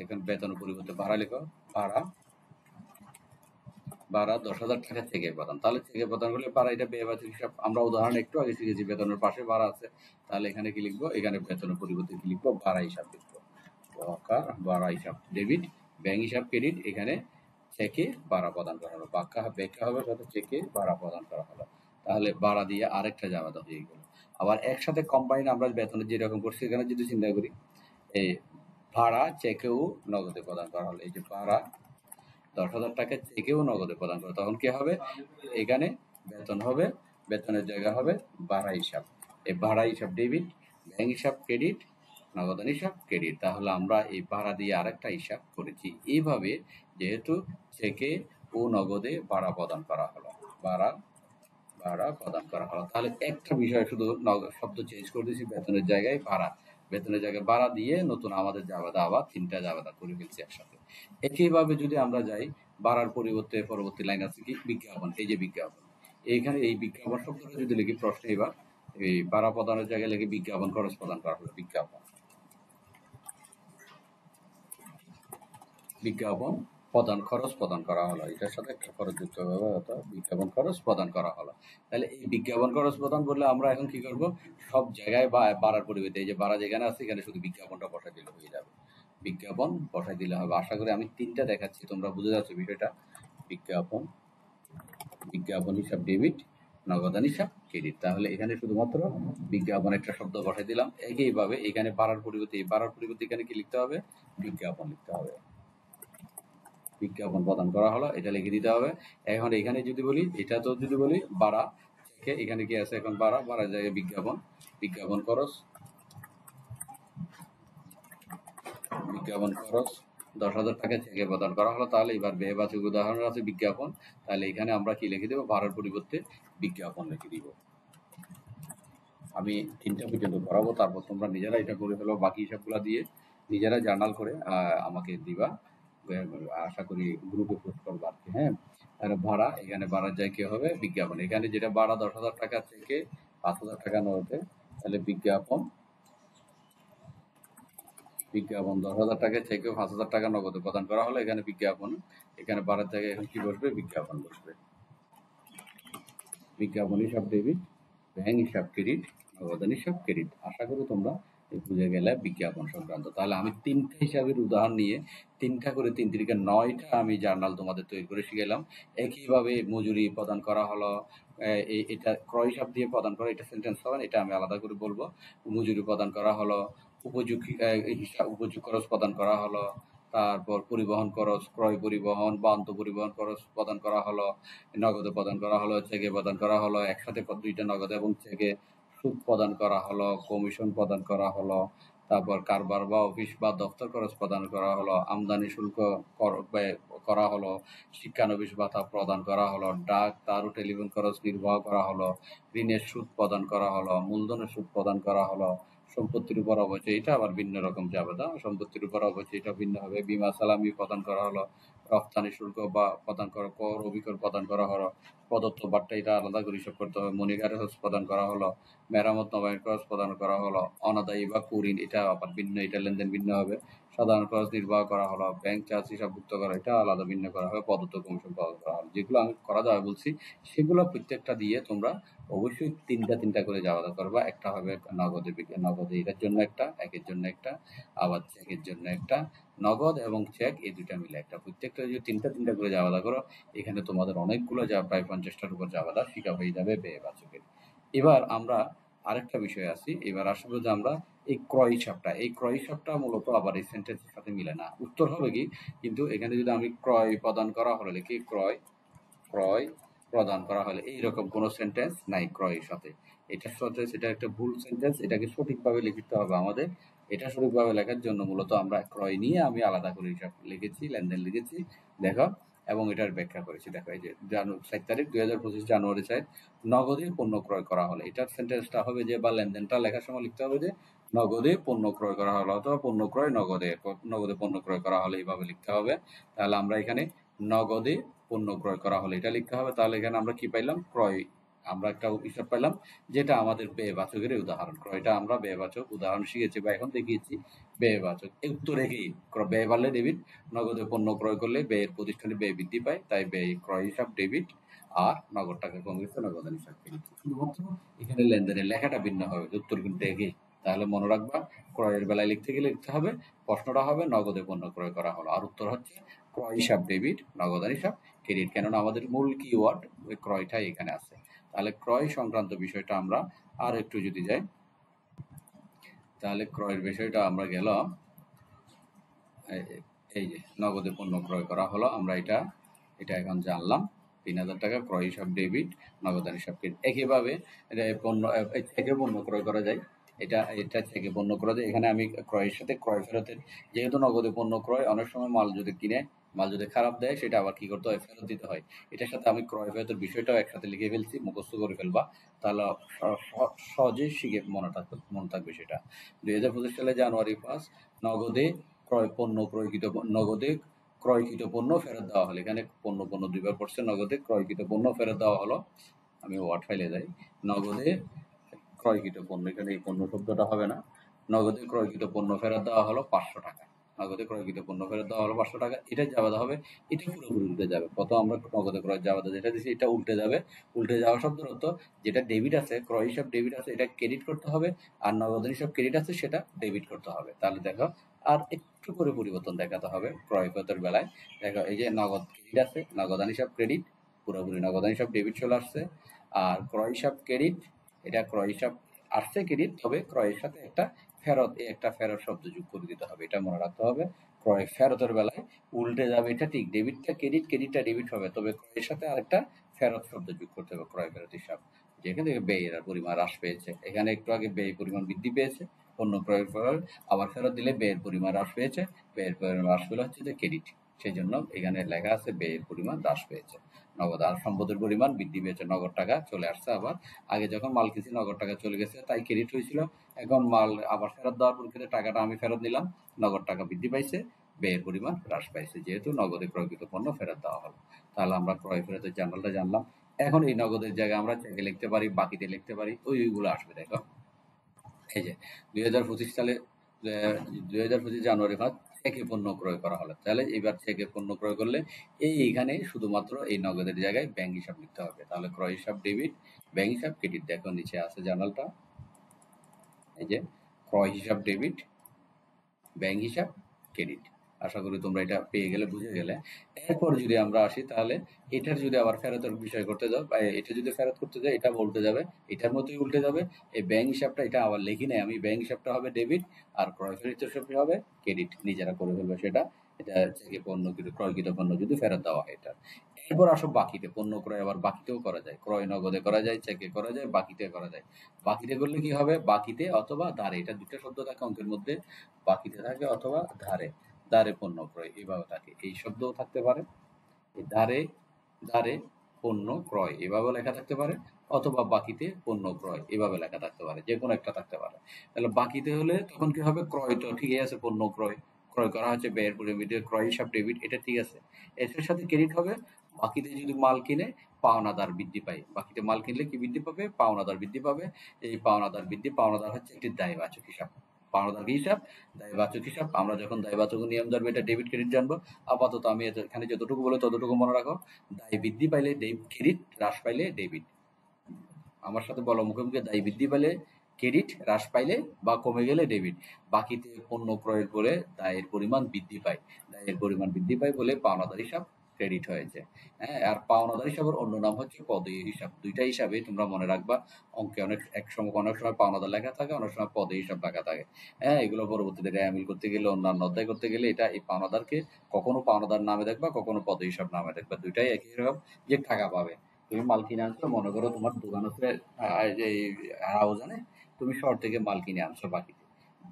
এখন বেতনের পরিবর্তে ভাড়া লিখো, ভাড়া ভাড়া 10,000 টাকা চেকে প্রদান। তাহলে চেকে প্রদান করলে ভাড়া এটা ব্যয় বাচক হিসাব। আমরা উদাহরণ একটু আগে শিখেছি, বেতনের পাশে ভাড়া আছে। তাহলে এখানে কি লিখবো? এখানে বেতনের পরিবর্তে কি লিখবো? ভাড়া হিসাব লিখবো। ভাড়া হিসাব ডেবিট, ব্যাংক হিসাব ক্রেডিট। এখানে চেকে ভাড়া প্রদান করা হলো। ব্যাখ্যা হবে সাথে চেকে ভাড়া প্রদান করা হলো। তাহলে ভাড়া দিয়ে আরেকটা জাবেদা হয়ে গেল। আবার একসাথে কম্বাইন আমরা বেতনের যেরকম করছি, এখানে যদি চিন্তা করি, এই ভাড়া চেকেও নগদে প্রদান করা হলো। এই যে ভাড়া 10,000 টাকা চেকেও নগদে প্রদান করে, তখন কি হবে? এখানে বেতন হবে, বেতনের জায়গা হবে ভাড়া হিসাব। এই ভাড়া হিসাব ডেবিট, ব্যাংক হিসাব ক্রেডিট, নগদান হিসাব ক্রেডিট। তাহলে আমরা এই ভাড়া দিয়ে আরেকটা হিসাব করেছি। এইভাবে যেহেতু চেকে ও নগদে ভাড়া প্রদান করা হলো, ভাড়া প্রদান করা হলো, তাহলে একটা বিষয় শুধু শব্দ চেঞ্জ করে দিয়েছি, বেতনের জায়গায় ভাড়া, বেতনের জায়গায় ভাড়া দিয়ে নতুন আমাদের জাবেদা আবার 3টা জাবেদা করে ফেলছি একসাথে। একইভাবে যদি আমরা যাই, ভাড়ার পরিবর্তে পরবর্তী লাইন আছে কি? বিজ্ঞাপন। এই যে বিজ্ঞাপন, এইখানে এই বিজ্ঞাপন শব্দটা যদি লিখি প্রশ্নে, এবার এই ভাড়া প্রদানের জায়গায় লিখে বিজ্ঞাপন খরচ প্রদান করা হলো। বিজ্ঞাপন প্রদান খরচ প্রদান করা হলো, এটার সাথে একটা খরচ যুক্ত হবে, অর্থাৎ বিজ্ঞাপন খরচ প্রদান করা হলো। তাহলে এই বিজ্ঞাপন খরচ প্রদান করলে আমরা এখন কি করব? সব জায়গায় ভাড়ার পরিবর্তে এই যে ভাড়া যেখানে আছে এখানে শুধু বিজ্ঞাপনটা বসাই দিলে হয়ে যাবে। বিজ্ঞাপন বসাই দিলে হবে। আশা করি আমি 3টা দেখাচ্ছি, তোমরা বুঝে যাচ্ছ বিষয়টা। বিজ্ঞাপন হিসাব ডেবিট, নগদান হিসাব ক্রেডিট। তাহলে এখানে শুধুমাত্র বিজ্ঞাপন একটা শব্দ বসাই দিলাম। একইভাবে এখানে ভাড়ার পরিবর্তে এখানে কি লিখতে হবে? বিজ্ঞাপন লিখতে হবে। বিজ্ঞাপন প্রদান করা হলো, এটা লিখে দিতে হবে। এখন এখানে যদি বলি, এটা তো যদি বলি ভাড়া, এখানে কি আছে? এখন ভাড়া জায়গায় বিজ্ঞাপন খরচ, 10,000 টাকা চেকে প্রদান করা হলো। তাহলে এবার ব্যয়বাচক উদাহরণ আছে বিজ্ঞাপন। তাহলে এখানে আমরা কি লিখে দেবো? ভাড়ার পরিবর্তে বিজ্ঞাপন লিখে দিব। আমি 3টা পর্যন্ত করাবো, তারপর তোমরা নিজেরা এটা করে ফেলো। বাকি হিসাবগুলো দিয়ে নিজেরা জার্নাল করে আমাকে দিবা। আশা করি গ্রুপে পোস্ট করবো আর কি। হ্যাঁ, তাহলে ভাড়া, এখানে ভাড়ার জায়গায় কি হবে? বিজ্ঞাপন। এখানে যেটা ভাড়া 10,000 টাকা থেকে 5,000 টাকা নগদে, তাহলে বিজ্ঞাপন 10,000 টাকা থেকে 5,000 টাকা নগদে প্রদান করা হলো। এখানে বিজ্ঞাপন, এখানে ভাড়ার জায়গায় এখন কি বসবে? বিজ্ঞাপন বসবে। বিজ্ঞাপন হিসাব ডেবিট, ব্যাংক হিসাব ক্রেডিট, নগদান হিসাব ক্রেডিট। আশা করি তোমরা বুঝে গেলে বিজ্ঞাপন সংক্রান্ত। তাহলে আমি 3টা হিসাবের উদাহরণ নিয়ে 3টা করে 3 3 9টা আমি জার্নাল তোমাদের তৈরি করে শিখালাম। একইভাবে মজুরি প্রদান করা হলো, এটা ক্রয় হিসাব দিয়ে প্রদান করা, এটা সেন্টেন্স হবে, এটা আমি আলাদা করে বলবো। মজুরি প্রদান করা হলো, উপযোগ খরচ প্রদান করা হলো, তারপর পরিবহন খরচ, ক্রয় পরিবহন বা পরিবহন খরচ প্রদান করা হলো, নগদে প্রদান করা হলো, চেকে প্রদান করা হলো, একসাথে 2টা নগদ এবং চেকে, সুদ প্রদান করা হলো, কমিশন প্রদান করা হলো, তারপর কারবার বা অফিস বা দপ্তর খরচ প্রদান করা হলো, আমদানি শুল্ক করা হলো, শিক্ষানবিশ ভাতা প্রদান করা হলো, ডাক তার ও টেলিফোন খরচ নির্বাহ করা হলো, ঋণের সুদ প্রদান করা হলো, মূলধনের সুদ প্রদান করা হলো, সম্পত্তির উপর অবচয়, এটা আবার ভিন্ন রকম জাবেদা। সম্পত্তির উপর অবচয় এটা ভিন্ন হবে। বীমা সালামি প্রদান করা হলো, রপ্তানি শুল্ক বা প্রদান করা, কর অভিকর প্রদান করা হলো, প্রদত্ত বার্তা এটা আলাদা করে হিসাব করতে হবে। মনিহারের খরচ প্রদান করা হলো, মেরামত নবায়ন খরচ প্রদান করা হলো, অনাদায়ী বা কুঋণ এটা আবার ভিন্ন, এটা লেনদেন ভিন্ন হবে। সাধারণ খরচ নির্বাহ করা হলো, ব্যাংক চার্জ হিসাবভুক্ত করা, এটা আলাদা ভিন্ন করা হবে। প্রদত্ত কমিশন প্রদান করা হলো। যেগুলো আমি করা যাবে বলছি, সেগুলো প্রত্যেকটা দিয়ে তোমরা অবশ্যই 3টা করে জাবেদা করবা। একটা হবে নগদে এটার জন্য একটা, একের জন্য একটা, আবার চেকের জন্য একটা। নগদ এবং চেক এই 2টা মিলে একটা। প্রত্যেকটা যদি 3টা করে জাবেদা করো, এখানে তোমাদের অনেকগুলো প্রায় 50টার উপর জাবেদা শিখা হয়ে যাবে ব্যয়বাচকের। এবার আমরা আরেকটা বিষয় আসি। এবার আসলে যে আমরা এই ক্রয় হিসাবটা মূলত আবার এই সেন্টেন্সের সাথে মিলে না। উত্তর হবে কি? কিন্তু এখানে যদি আমি ক্রয় প্রদান করা হলে লিখি, ক্রয় প্রদান করা হলে এইরকম কোনো সেন্টেন্স নাই ক্রয়ের সাথে। এটার সাথে সেটা একটা ভুল সেন্টেন্স, এটাকে সঠিকভাবে লিখতে হবে আমাদের। এটা সঠিকভাবে লেখার জন্য মূলত আমরা ক্রয় নিয়ে আমি আলাদা করে হিসাব লিখেছি, লেনদেন লিখেছি, দেখো, এবং এটার ব্যাখ্যা করেছি। দেখো, এই যে 7 তারিখ 2025 জানুয়ারি 4 নগদে পণ্য ক্রয় করা হলে, এটার সেন্টেন্সটা হবে যে, বা লেনদেনটা লেখার সময় লিখতে হবে যে নগদে পণ্য ক্রয় করা হলো, অথবা পণ্য ক্রয় নগদে পণ্য ক্রয় করা হলে এইভাবে লিখতে হবে। তাহলে আমরা এখানে নগদে পণ্য ক্রয় করা হলে এটা লিখতে হবে। তাহলে এখানে আমরা কি পাইলাম? আমরা একটা হিসাব পেলাম যেটা আমাদের ব্যয়বাচকের উদাহরণ। ক্রয়টা আমরা ব্যয়বাচক উদাহরণ শিখেছি বা এখন দেখিয়েছি ব্যয়বাচক। এই উত্তর রেখেই ব্যয় বাড়লে ডেবিট, নগদে পণ্য ক্রয় করলে ব্যয়ের প্রতিষ্ঠানে ব্যয় বৃদ্ধি পায়, তাই ব্যয় ক্রয় হিসাব ডেবিট, আর নগদ টাকা কমে গেছে নগদান হিসাব ক্রেডিট। শুধুমাত্র এখানে লেনদেনের লেখাটা ভিন্ন হবে, উত্তর কিন্তু একই। তাহলে মনে রাখবা, ক্রয়ের বেলায় লিখতে গেলে লিখতে হবে, প্রশ্নটা হবে নগদে পণ্য ক্রয় করা হলো, আর উত্তর হচ্ছে ক্রয় হিসাব ডেবিট, নগদান হিসাব ক্রেডিট। কেননা আমাদের মূল কিওয়ার্ড ওই ক্রয়টাই এখানে আছে। তাহলে ক্রয় সংক্রান্ত বিষয়টা আমরা আর একটু যদি যাই, তাহলে ক্রয়ের বিষয়টা আমরা গেলাম, এই যে নগদে পণ্য ক্রয় করা হলো, আমরা এটা এখন জানলাম। ৩,০০০ টাকা ক্রয় হিসাব ডেবিট, নগদান হিসাব ক্রেডিট। একইভাবে চেকে পণ্য ক্রয় করা যায়, এটা চেকে পণ্য করা যায়। এখানে আমি ক্রয়ের সাথে ক্রয় ফেরতের, যেহেতু নগদে পণ্য ক্রয়, অনেক সময় মাল যদি কিনে মাল যদি খারাপ দেয় সেটা আবার কি করতে হয়, ফেরত দিতে হয়। এটার সাথে আমি ক্রয় ফেরতের বিষয়টাও একসাথে লিখে ফেলছি, মুখস্থ করে ফেলবা, তাহলে সহজেই শিখে মনে থাকবে সেটা। ২০২৫ সালে জানুয়ারি 5 নগদে নগদে ক্রয়কৃত পণ্য ফেরত দেওয়া হলো। এখানে পণ্য দুইবার পড়ছে, নগদে ক্রয়কৃত পণ্য ফেরত দেওয়া হলো। আমি ওয়ার্ড ফাইলে যাই, নগদে ক্রয়কৃত পণ্য, এখানে এই পণ্য শব্দটা হবে না। নগদে ক্রয়কৃত পণ্য ফেরত দেওয়া হলো 500 টাকা। নগদে ক্রয়কৃত পণ্য ফেরত দেওয়া হলো 500 টাকা। এটা জাবেদা হবে, এটা পুরোপুরি উল্টে যাবে। প্রথম আমরা নগদে ক্রয় জাবেদা যেটা দিচ্ছি এটা উল্টে যাবে। উল্টে যাওয়া শব্দের অর্থ, যেটা ডেবিট আছে, ক্রয় হিসাব ডেবিট আছে, এটা ক্রেডিট করতে হবে, আর নগদান হিসাব ক্রেডিট আছে সেটা ডেবিট করতে হবে। তাহলে দেখো, আর একটু করে পরিবর্তন দেখাতে হবে ক্রয় ফেরতের বেলায়। দেখো, এই যে নগদ ক্রেডিট আছে, নগদান হিসাব ক্রেডিট, পুরোপুরি নগদান হিসাব ডেবিট চলে আসছে। আর ক্রয় হিসাব ক্রেডিট, এটা ক্রয় হিসাব আসছে ক্রেডিট, তবে ক্রয়ের সাথে একটা ফেরত শব্দ যোগ করে দিতে হবে, এটা মনে রাখতে হবে। ক্রয় ফেরতের বেলায় উল্টে যাবে, এটা ঠিক, ডেবিটটা ক্রেডিট, ক্রেডিটটা ডেবিট হবে, তবে ক্রয়ের সাথে আরেকটা ফেরত শব্দ যোগ করতে হবে, ক্রয় ফেরত হিসাব। যেখান থেকে ব্যয়ের পরিমাণ হ্রাস পেয়েছে, এখানে একটু আগে ব্যয় পরিমাণ বৃদ্ধি পেয়েছে, পণ্য ক্রয়ের পর আবার ফেরত দিলে ব্যয়ের পরিমাণ হ্রাস পেয়েছে, ব্যয়ের পরিমাণ হ্রাস পেলে হচ্ছে যে ক্রেডিট, সেই জন্য এখানে লেখা আছে ব্যয়ের পরিমাণ হ্রাস পেয়েছে। নগদ আর সম্পদের পরিমাণ বৃদ্ধি পেয়েছে, নগদ টাকা চলে আসছে আবার। আগে যখন মাল কিনছি নগদ টাকা চলে গেছে, তাই ক্রেডিট হয়েছিল। এখন মাল আবার ফেরত দেওয়ার পরিপ্রেক্ষিতে টাকাটা আমি ফেরত নিলাম, নগদ টাকা বৃদ্ধি পাইছে, ব্যয়ের পরিমাণ হ্রাস পাইছে, যেহেতু নগদে ক্রয়কৃত পণ্য ফেরত দেওয়া হলো। তাহলে আমরা ক্রয় ফেরতের জার্নালটা জানলাম। এখন এই নগদের জায়গায় আমরা চেকে লিখতে পারি, বাকিতে লিখতে পারি, ওইগুলো আসবে। দেখো, এই যে ২০২৫ সালে ২০২৫ জানুয়ারি 5 চেকে পণ্য ক্রয় করা হলো। তাহলে এবার চেকে পণ্য ক্রয় করলে এইখানে শুধুমাত্র এই নগদের জায়গায় ব্যাংক হিসাব লিখতে হবে। তাহলে ক্রয় হিসাব ডেবিট, ব্যাংক হিসাব ক্রেডিট। দেখো নিচে আছে জার্নালটা, এই যে ক্রয় হিসাব ডেবিট, ব্যাংক হিসাব ক্রেডিট। আশা করি তোমরা এটা পেয়ে গেলে, বুঝে গেলে। এরপর যদি আমরা আসি, তাহলে এটার যদি আবার ফেরতের বিষয় করতে যাও, বা এটা যদি ফেরত করতে যাও, এটা উল্টে যাবে, এটার মতোই উল্টে যাবে। এই ব্যাংক হিসাবটা, এটা আবার লিখি নাই আমি, ব্যাংক হিসাবটা হবে ডেবিট, আর ক্রয় ফেরত হিসাবটা হবে ক্রেডিট। নিজেরা করে ফেলবে সেটা। এটা থেকে পণ্য ক্রয়কৃত পণ্য যদি ফেরত দেওয়া হয় এটা। এরপর আসো বাকিতে, পণ্য ক্রয় আবার বাকিতেও করা যায়, ক্রয় নগদে করা যায়, চেকে করা যায়, বাকিতে করা যায়। বাকিতে করলে কি হবে, বাকিতে অথবা ধারে, এটা দুটো শব্দ থাকে অঙ্কের মধ্যে, বাকিতে থাকে অথবা ধারে। ধারে পণ্য ক্রয় এভাবে থাকে, এই শব্দও থাকতে পারে। এই ধারে ধারে পণ্য ক্রয় এভাবে লেখা থাকতে পারে, অথবা বাকিতে পণ্য ক্রয় এভাবে লেখা থাকতে পারে, যে কোনো একটা থাকতে পারে। তাহলে বাকিতে হলে তখন কি হবে, ক্রয় তো ঠিকই আছে, পণ্য ক্রয় ক্রয় করা হচ্ছে, ব্যয়ের পরিমিতি, ক্রয় হিসাব ডেবিট, এটা ঠিক আছে। এর সাথে ক্রেডিট হবে। বাকিতে যদি মাল কিনে পাওনাদার বৃদ্ধি পায়, বাকিতে মাল কিনলে কি বৃদ্ধি পাবে, পাওনাদার বৃদ্ধি পাবে। এই পাওনাদার হচ্ছে একটি দায়বাচক হিসাব। পাওনাদার হিসাব, দায়বাচক হিসাব। আমরা যখন দায়বাচক নিয়ম জানবো, এটা ডেবিট ক্রেডিট জানবো। আপাতত আমি এখানে যতটুকু বলে ততটুকু মনে রাখো। দায় বৃদ্ধি পাইলে ক্রেডিট, হ্রাস পাইলে ডেবিট। আমার সাথে বলো মুখে মুখে, দায় বৃদ্ধি পাইলে ক্রেডিট, হ্রাস পাইলে বা কমে গেলে ডেবিট। বাকিতে পণ্য ক্রয়ের পরে দায়ের পরিমাণ বৃদ্ধি পায়, দায়ের পরিমাণ বৃদ্ধি পায় বলে পাওনাদার হিসাব ক্রেডিট হয়েছে। হ্যাঁ, আর পাওনাদার হিসাবের অন্য নাম হচ্ছে পদেয় হিসাব। দুইটা হিসাবে তোমরা মনে রাখবা, অঙ্কে অনেক সময় পাওনাদার লেখা থাকে, অনেক সময় পদেয় হিসাব লেখা থাকে। হ্যাঁ, এগুলো পরবর্তীতে রেয়ামিল করতে গেলে, অন্যান্য অধ্যায় করতে গেলে, এটা এই পাওনাদারকে কখনো পাওনাদার নামে দেখবা, কখনো পদেয় হিসাব নামে দেখবা, দুইটাই একই রকম, যে টাকা পাবে। তুমি মাল কিনে আনছো, মনে করো তোমার দোকান হচ্ছে রাউজানে, তুমি শহর থেকে মাল কিনে আনছো বাকিতে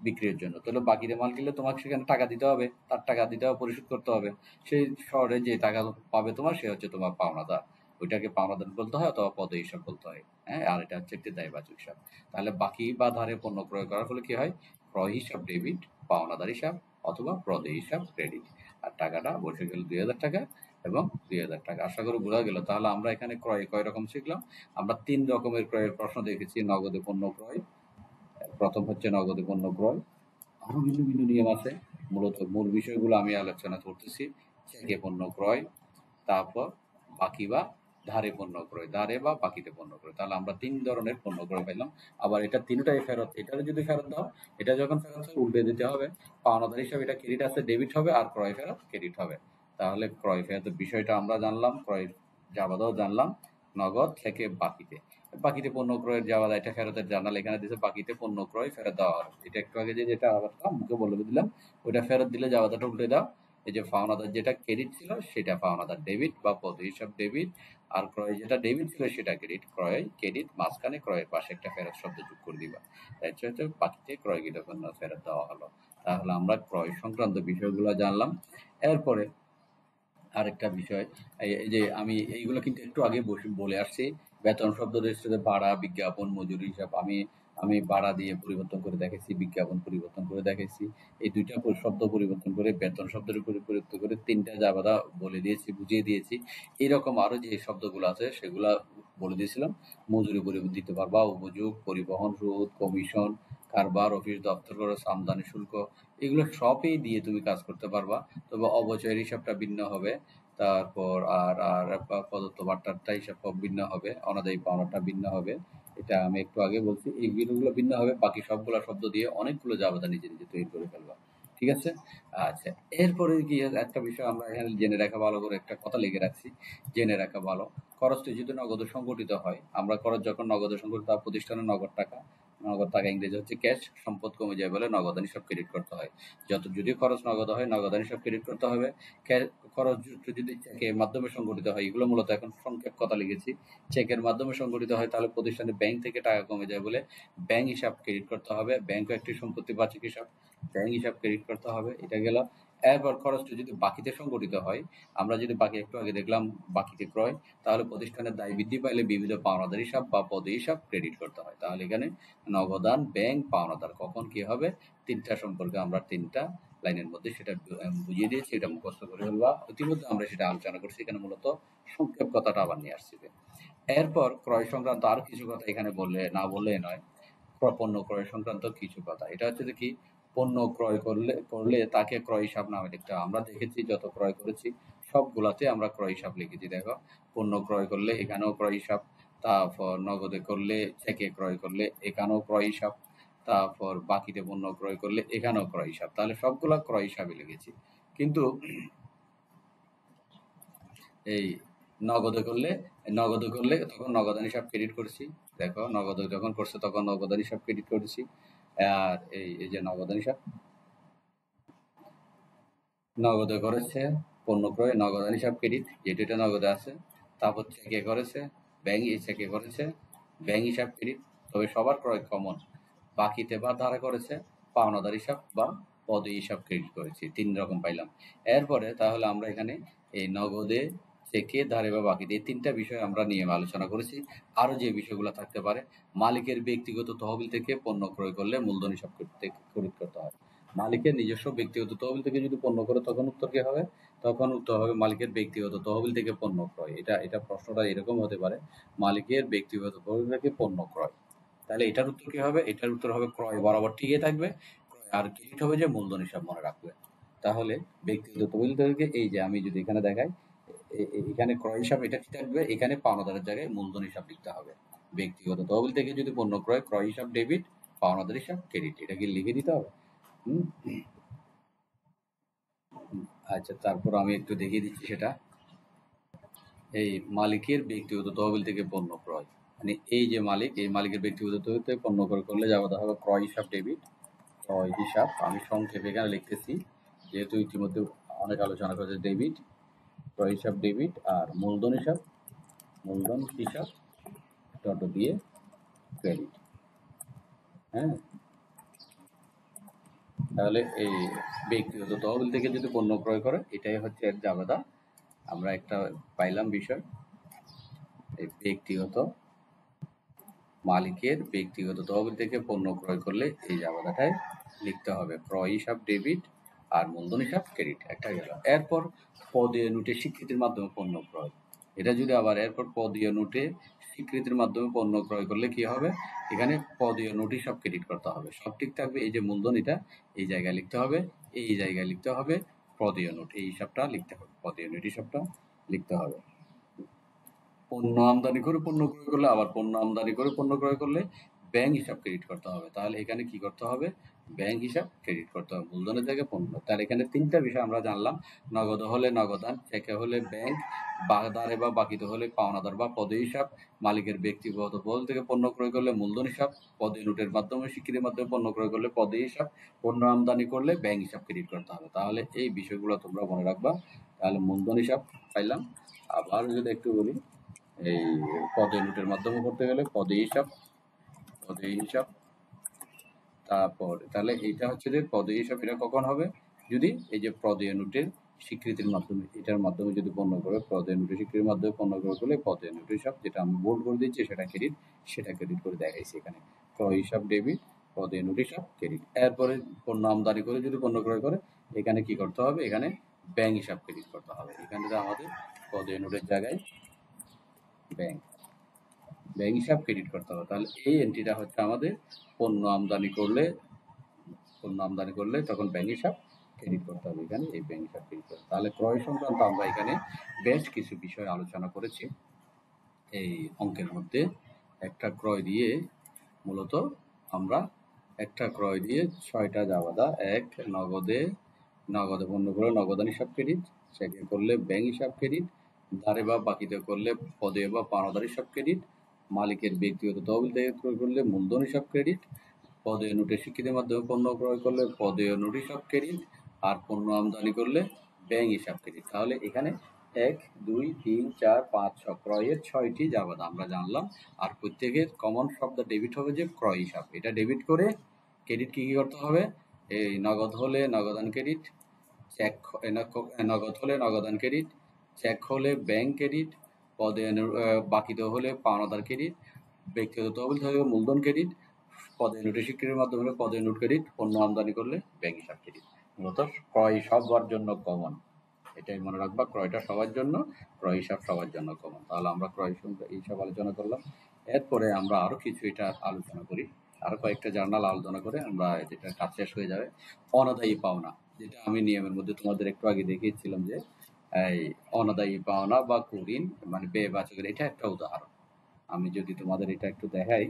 বিক্রির জন্য। তাহলে বাকিতে মাল কিনলে তোমাকে সেখানে টাকা দিতে হবে, তার টাকা দিতে হবে, পরিশোধ করতে হবে। সেই শহরে যে টাকা পাবে তোমার, সে হচ্ছে তোমার পাওনাদার। ওইটাকে পাওনাদার বলতে হয়, অথবা পদেয় হিসাব বলতে হয়। হ্যাঁ, আর এটা হচ্ছে একটি দায়বাচক হিসাব। তাহলে বাকি বা ধারে পণ্য ক্রয় করার ফলে কি হয়, ক্রয় হিসাব ডেবিট, পাওনাদার হিসাব অথবা প্রদেয় হিসাব ক্রেডিট। আর টাকাটা বসে গেল ২,০০০ টাকা। এবং ২০০০ টাকা। আশা করি বোঝা গেল। তাহলে আমরা এখানে ক্রয় কয় রকম শিখলাম? আমরা ৩ রকমের ক্রয়ের প্রশ্ন দেখেছি। নগদে পণ্য ক্রয়, প্রথম হচ্ছে নগদে পণ্য ক্রয়। আরো ভিন্ন ভিন্ন নিয়ম আছে। মূলত মূল বিষয়গুলো আমি আলোচনা করতেছি। চেকে পণ্য ক্রয়, তারপর বাকি বা ধারে পণ্য ক্রয়, ধারে বা বাকিতে পণ্য ক্রয়। তাহলে আমরা ৩ ধরনের পণ্য ক্রয় পেলাম। আবার এটা ৩ টাই ফেরত। এটারও যদি ফেরত দাও, এটা যখন ফেরত হয় উল্টে দিতে হবে। পাওনাদার হিসাবে এটা ক্রেডিট আছে, ডেবিট হবে, আর ক্রয় ফেরত ক্রেডিট হবে। তাহলে ক্রয় ফেরতের বিষয়টা আমরা জানলাম, ক্রয়ের জাবাদাও জানলাম, নগদ থেকে বাকিতে। বাকিতে পণ্য ক্রয়ের জাবাদা, এটা ফেরতের জার্নাল এখানে দিয়েছে, বাকিতে পণ্য ক্রয় ফেরত দেওয়া হবে। এটা একটু আগে যেটা আবার মুখে বলে দিলাম, ওইটা ফেরত দিলে জাবাদাটা উল্টে দাও। এই যে পাওনাদার যেটা ক্রেডিট ছিল সেটা পাওনাদার ডেবিট বা পদ হিসাব ডেবিট, আর ক্রয় যেটা ডেবিট ছিল সেটা ক্রেডিট, ক্রয় ক্রেডিট, মাঝখানে ক্রয়ের পাশে একটা ফেরত শব্দ যোগ করে দিবা। তাই হচ্ছে বাকিতে ক্রয়কৃত পণ্য ফেরত দেওয়া হলো। তাহলে আমরা ক্রয় সংক্রান্ত বিষয়গুলো জানলাম। এরপরে আরেকটা বিষয়, এই যে আমি এইগুলো কিন্তু একটু আগে বলে আসছি। বেতন শব্দ রেজিস্ট্রিতে ভাড়া, বিজ্ঞাপন, মজুরি হিসাব আমি আমি ভাড়া দিয়ে পরিবর্তন করে দেখেছি, বিজ্ঞাপন পরিবর্তন করে দেখেছি। এই ২ টা শব্দ পরিবর্তন করে বেতন শব্দের উপরে পরিবর্তন করে ৩ টা জাবাদা বলে দিয়েছি, বুঝিয়ে দিয়েছি। এরকম আরো যে শব্দগুলো আছে সেগুলা বলে দিয়েছিলাম। মজুরি পরিবর্তন দিতে পারবা, উপযোগ, পরিবহন, সুদ, কমিশন, কারবার, অফিস দপ্তর খরচ, আমদানি শুল্ক, এগুলো সবই দিয়ে তুমি কাজ করতে পারবা। তবে অবচয়ের হিসাবটা ভিন্ন হবে। তারপর আর আর প্রদত্ত বার্তাটা হিসাব ভিন্ন হবে, অনাদায়ী পাওনাটা ভিন্ন হবে। এটা আমি একটু আগে বলছি। এই বিলগুলো ভিন্ন হবে, বাকি সবগুলা শব্দ দিয়ে অনেকগুলো জাবেদা নিজে নিজে তৈরি করে ফেলবা। ঠিক আছে? আচ্ছা, এরপরে কি একটা বিষয় আমরা এখানে জেনে রাখা ভালো, করে একটা কথা লিখে রাখছি, জেনে রাখা ভালো। খরচটি যদি নগদে সংগঠিত হয়, আমরা খরচ যখন নগদে সংগঠিত হয়, প্রতিষ্ঠানের নগদ টাকা ইংরেজি হচ্ছে ক্যাশ, সম্পদ কমে যায় বলে নগদান হিসাব ক্রেডিট করতে হয়। যদি খরচ নগদ হয়, নগদান হিসাব ক্রেডিট করতে হবে। খরচ যদি চেকের মাধ্যমে সংগঠিত হয়, এগুলো মূলত এখন সংক্ষেপ কথা লিখেছি। চেকের মাধ্যমে সংগঠিত হয় তাহলে প্রতিষ্ঠানে ব্যাংক থেকে টাকা কমে যায় বলে ব্যাংক হিসাব ক্রেডিট করতে হবে। ব্যাংকও একটি সম্পত্তি বার্ষিক হিসাব, ব্যাংক হিসাব ক্রেডিট করতে হবে। এটা গেল। এরপর খরচটা যদি বাকিতে সংগঠিত হয়, আমরা যদি বাকি একটু আগে দেখলাম বাকিতে ক্রয়, তাহলে প্রতিষ্ঠানের দায় বৃদ্ধি পাইলে বিবিধ পাওনাদার হিসাব বা পদ হিসাব ক্রেডিট করতে হয়। তাহলে এখানে নগদান, ব্যাংক, পাওনাদার কখন কি হবে, ৩টা সম্পর্কে আমরা ৩টা লাইনের মধ্যে সেটা বুঝিয়ে দিয়েছি। এটা মুখস্থ করে ফেলবা। ইতিমধ্যে আমরা সেটা আলোচনা করছি। এখানে মূলত সংক্ষেপ কথাটা আবার নিয়ে আসছি। এরপর ক্রয় সংক্রান্ত আরো কিছু কথা এখানে বললে নয়। পণ্য ক্রয় সংক্রান্ত কিছু কথা। এটা হচ্ছে যে কি, পণ্য ক্রয় করলে তাকে ক্রয় হিসাব নামে লিখতে হয়। আমরা দেখেছি যত ক্রয় করেছি সবগুলাতে আমরা ক্রয় হিসাব লিখেছি। দেখো, পণ্য ক্রয় করলে এখানেও ক্রয় হিসাব, তারপর নগদে করলে, চেকে ক্রয় করলে এখানেও ক্রয় হিসাব, তারপর বাকিতে পণ্য ক্রয় করলে এখানেও ক্রয় হিসাব। তাহলে সবগুলা ক্রয় হিসাবে লিখেছি। কিন্তু এই নগদে করলে তখন নগদান হিসাব ক্রেডিট করেছি। দেখো, নগদে যখন করছে তখন নগদান হিসাব ক্রেডিট করেছি। আর এই যে নগদান হিসাব নগদে করেছে, পণ্য ক্রয় নগদান হিসাব ক্রেডিট, যেটা নগদে আছে। তারপর চেকে করেছে, চেকে করেছে, ব্যাংক হিসাব ক্রেডিট। তবে সবার ক্রয় কমন, বাকিতে বা ধারে করেছে, পাওনাদার হিসাব বা পদ হিসাব ক্রেডিট করেছি। ৩ রকম পাইলাম। এরপরে তাহলে আমরা এখানে এই নগদে, চেকে, ধারে বা বাকিতে, এই ৩টা বিষয় আমরা নিয়ে আলোচনা করেছি। আরো যে বিষয়গুলো থাকতে পারে, মালিকের ব্যক্তিগত তহবিল থেকে পণ্য ক্রয় করলে মূলধন হিসাব ক্রেডিট করতে হয়। মালিকের নিজস্ব ব্যক্তিগত তহবিল থেকে যদি পণ্য করে তখন উত্তর কি হবে? তখন উত্তর হবে মালিকের ব্যক্তিগত তহবিল থেকে পণ্য ক্রয়। এটা প্রশ্নটা এরকম হতে পারে, মালিকের ব্যক্তিগত তহবিল থেকে পণ্য ক্রয়। তাহলে এটার উত্তর কি হবে? এটার উত্তর হবে ক্রয় বরাবর ঠিকই থাকবে। আর ক্রেডিট হবে যে মূলধন হিসাব, মনে রাখবে। তাহলে ব্যক্তিগত তহবিল থেকে, এই যে আমি যদি এখানে দেখাই, এখানে ক্রয় হিসাব এটা কি থাকবে, এখানে পাওনাদারের জায়গায় মূলধন হিসাব লিখতে হবে। ব্যক্তিগত তহবিল থেকে যদি পণ্য ক্রয়, ক্রয় হিসাব ডেবিট, পাওনাদার হিসাব ক্রেডিট, এটা কি লিখে দিতে হবে? হুম। আচ্ছা, তারপর আমি একটু দেখিয়ে দিচ্ছি সেটা। এই মালিকের ব্যক্তিগত তহবিল থেকে পণ্য ক্রয়, মানে এই যে মালিক, এই মালিকের ব্যক্তিগত তহবিল থেকে পণ্য ক্রয় করলে যাওয়া হবে ক্রয় হিসাব ডেবিট। ক্রয় হিসাব আমি সংক্ষেপে এখানে লিখতেছি, যেহেতু ইতিমধ্যে অনেক আলোচনা করেছে। ডেবিট, ক্রয় হিসাব ডেবিট, আর মূলধন হিসাব ডট দিয়ে ক্রেডিট। হ্যাঁ, তাহলে এই ব্যক্তিগত তহবিল থেকে যদি পণ্য ক্রয় করে, এটাই হচ্ছে এর জাবেদা। আমরা একটা পাইলাম বিষয়, এই মালিকের ব্যক্তিগত তহবিল থেকে পণ্য ক্রয় করলে এই জাবেদাটায় লিখতে হবে ক্রয় হিসাব ডেবিট, আর মূলধন হিসাব ক্রেডিট, একটা গেল। এরপর পদীয় নোটে স্বীকৃতির মাধ্যমে পণ্য ক্রয়, এটা যদি আবার এরপর পদীয় নোটে স্বীকৃতির মাধ্যমে পণ্য ক্রয় করলে কি হবে, এখানে পদীয় নোট হিসাব ক্রেডিট করতে হবে, সব ঠিক থাকবে। এই যে মূলধন এটা এই জায়গায় লিখতে হবে, এই জায়গায় লিখতে হবে পদীয় নোট, এই হিসাবটা লিখতে হবে, পদীয় নোট হিসাবটা লিখতে হবে। পণ্য আমদানি করে পণ্য ক্রয় করলে, আবার পণ্য আমদানি করে পণ্য ক্রয় করলে ব্যাংক হিসাব ক্রেডিট করতে হবে। তাহলে এখানে কি করতে হবে, ব্যাংক হিসাব ক্রেডিট করতে হবে মূলধনের জায়গায় পণ্য। তাহলে এখানে তিনটা বিষয় আমরা জানলাম, নগদ হলে নগদান, চেকে হলে ব্যাংক, বাগদারে বা বাকিতে হলে পাওনাদার বা পদীয় হিসাব, মালিকের ব্যক্তিগত বল থেকে পণ্য ক্রয় করলে মূলধন হিসাব, পদীয় নোটের মাধ্যমে স্বীকৃতির মাধ্যমে পণ্য ক্রয় করলে পদীয় হিসাব, পণ্য আমদানি করলে ব্যাংক হিসাব ক্রেডিট করতে হবে। তাহলে এই বিষয়গুলো তোমরা মনে রাখবা। তাহলে মূলধন হিসাব পাইলাম। আবার যদি একটু বলি, এই পদীয় নোটের মাধ্যমে করতে গেলে পদীয় হিসাব, পদীয় হিসাব। তারপর তাহলে এটা হচ্ছে যে পদীয় হিসাব, এটা কখন হবে, যদি এই যে পদীয় নোটের স্বীকৃতির মাধ্যমে, এটার মাধ্যমে যদি পণ্য করে, পদীয় নোটের স্বীকৃতির মাধ্যমে পণ্য ক্রয় করলে পদীয় নোট হিসাব, যেটা আমি বোল্ড করে দিচ্ছি সেটা ক্রেডিট, সেটা ক্রেডিট করে দেখাইছি এখানে। ক্রয় হিসাব ডেবিট, পদীয় নোট হিসাব ক্রেডিট। এরপরে পণ্য আমদানি করে যদি পণ্য ক্রয় করে, এখানে কি করতে হবে, এখানে ব্যাংক হিসাব ক্রেডিট করতে হবে। এখানে আমাদের পদীয় নোটের জায়গায় ব্যাংক, ব্যাংক হিসাব ক্রেডিট করতে হবে। তাহলে এই এন্ট্রিটা হচ্ছে আমাদের পণ্য আমদানি করলে, পণ্য আমদানি করলে তখন ব্যাংক হিসাব ক্রেডিট করতে হবে, এখানে এই ব্যাংক হিসাব ক্রেডিট করতে হবে। তাহলে ক্রয় সংক্রান্ত আমরা এখানে বেশ কিছু বিষয় আলোচনা করেছি। এই অঙ্কের মধ্যে একটা ক্রয় দিয়ে মূলত আমরা একটা ক্রয় দিয়ে 6টা জাবাদা, এক নগদে, নগদে পণ্য করে নগদান হিসাব ক্রেডিট, চেকে করলে ব্যাংক হিসাব ক্রেডিট, ধারে বা বাকিতে করলে পদে বা পাওনাদার হিসাব ক্রেডিট, মালিকের ব্যক্তিগত তহবিল থেকে ক্রয় করলে মূলধন হিসাব ক্রেডিট, পদীয় নোটের স্বীকৃতির মাধ্যমে পণ্য ক্রয় করলে পদীয় নোট হিসাব ক্রেডিট, আর পণ্য আমদানি করলে ব্যাংক হিসাব ক্রেডিট। তাহলে এখানে 1, 2, 3, 4, 5, 6 ক্রয়ের 6টি জাবাদা আমরা জানলাম। আর প্রত্যেকের কমন শব্দ ডেবিট হবে যে ক্রয় হিসাব, এটা ডেবিট করে ক্রেডিট কি কি করতে হবে, এই নগদ হলে নগদান ক্রেডিট, চেক নগদ হলে নগদান ক্রেডিট, চেক হলে ব্যাংক ক্রেডিট, বাকিতে হলে পাওনাদার ক্রেডিট, ব্যক্তিগত তহবিল থেকে মূলধন ক্রেডিট, পদীয় নোটের স্বীকৃতির মাধ্যমে হলে পদীয় নোট ক্রেডিট, পণ্য আমদানি করলে ব্যাংক হিসাব ক্রেডিট। মূলত ক্রয় সবার জন্য কমন, এটাই মনে রাখবা, ক্রয়টা সবার জন্য, ক্রয় হিসাব সবার জন্য কমন। তাহলে আমরা ক্রয় এইসব আলোচনা করলাম। এরপরে আমরা আরো কিছু এটা আলোচনা করি, আরো কয়েকটা জার্নাল আলোচনা করে আমরা যেটা কাজ শেষ হয়ে যাবে। অনাদায়ী পাওনা, যেটা আমি নিয়মের মধ্যে তোমাদের একটু আগে দেখিয়েছিলাম যে এই অনাদায়ী পাওনা বা কুঋণ মানে ব্যয়বাচকের, এটা একটা উদাহরণ। আমি যদি তোমাদের এটা একটু দেখাই,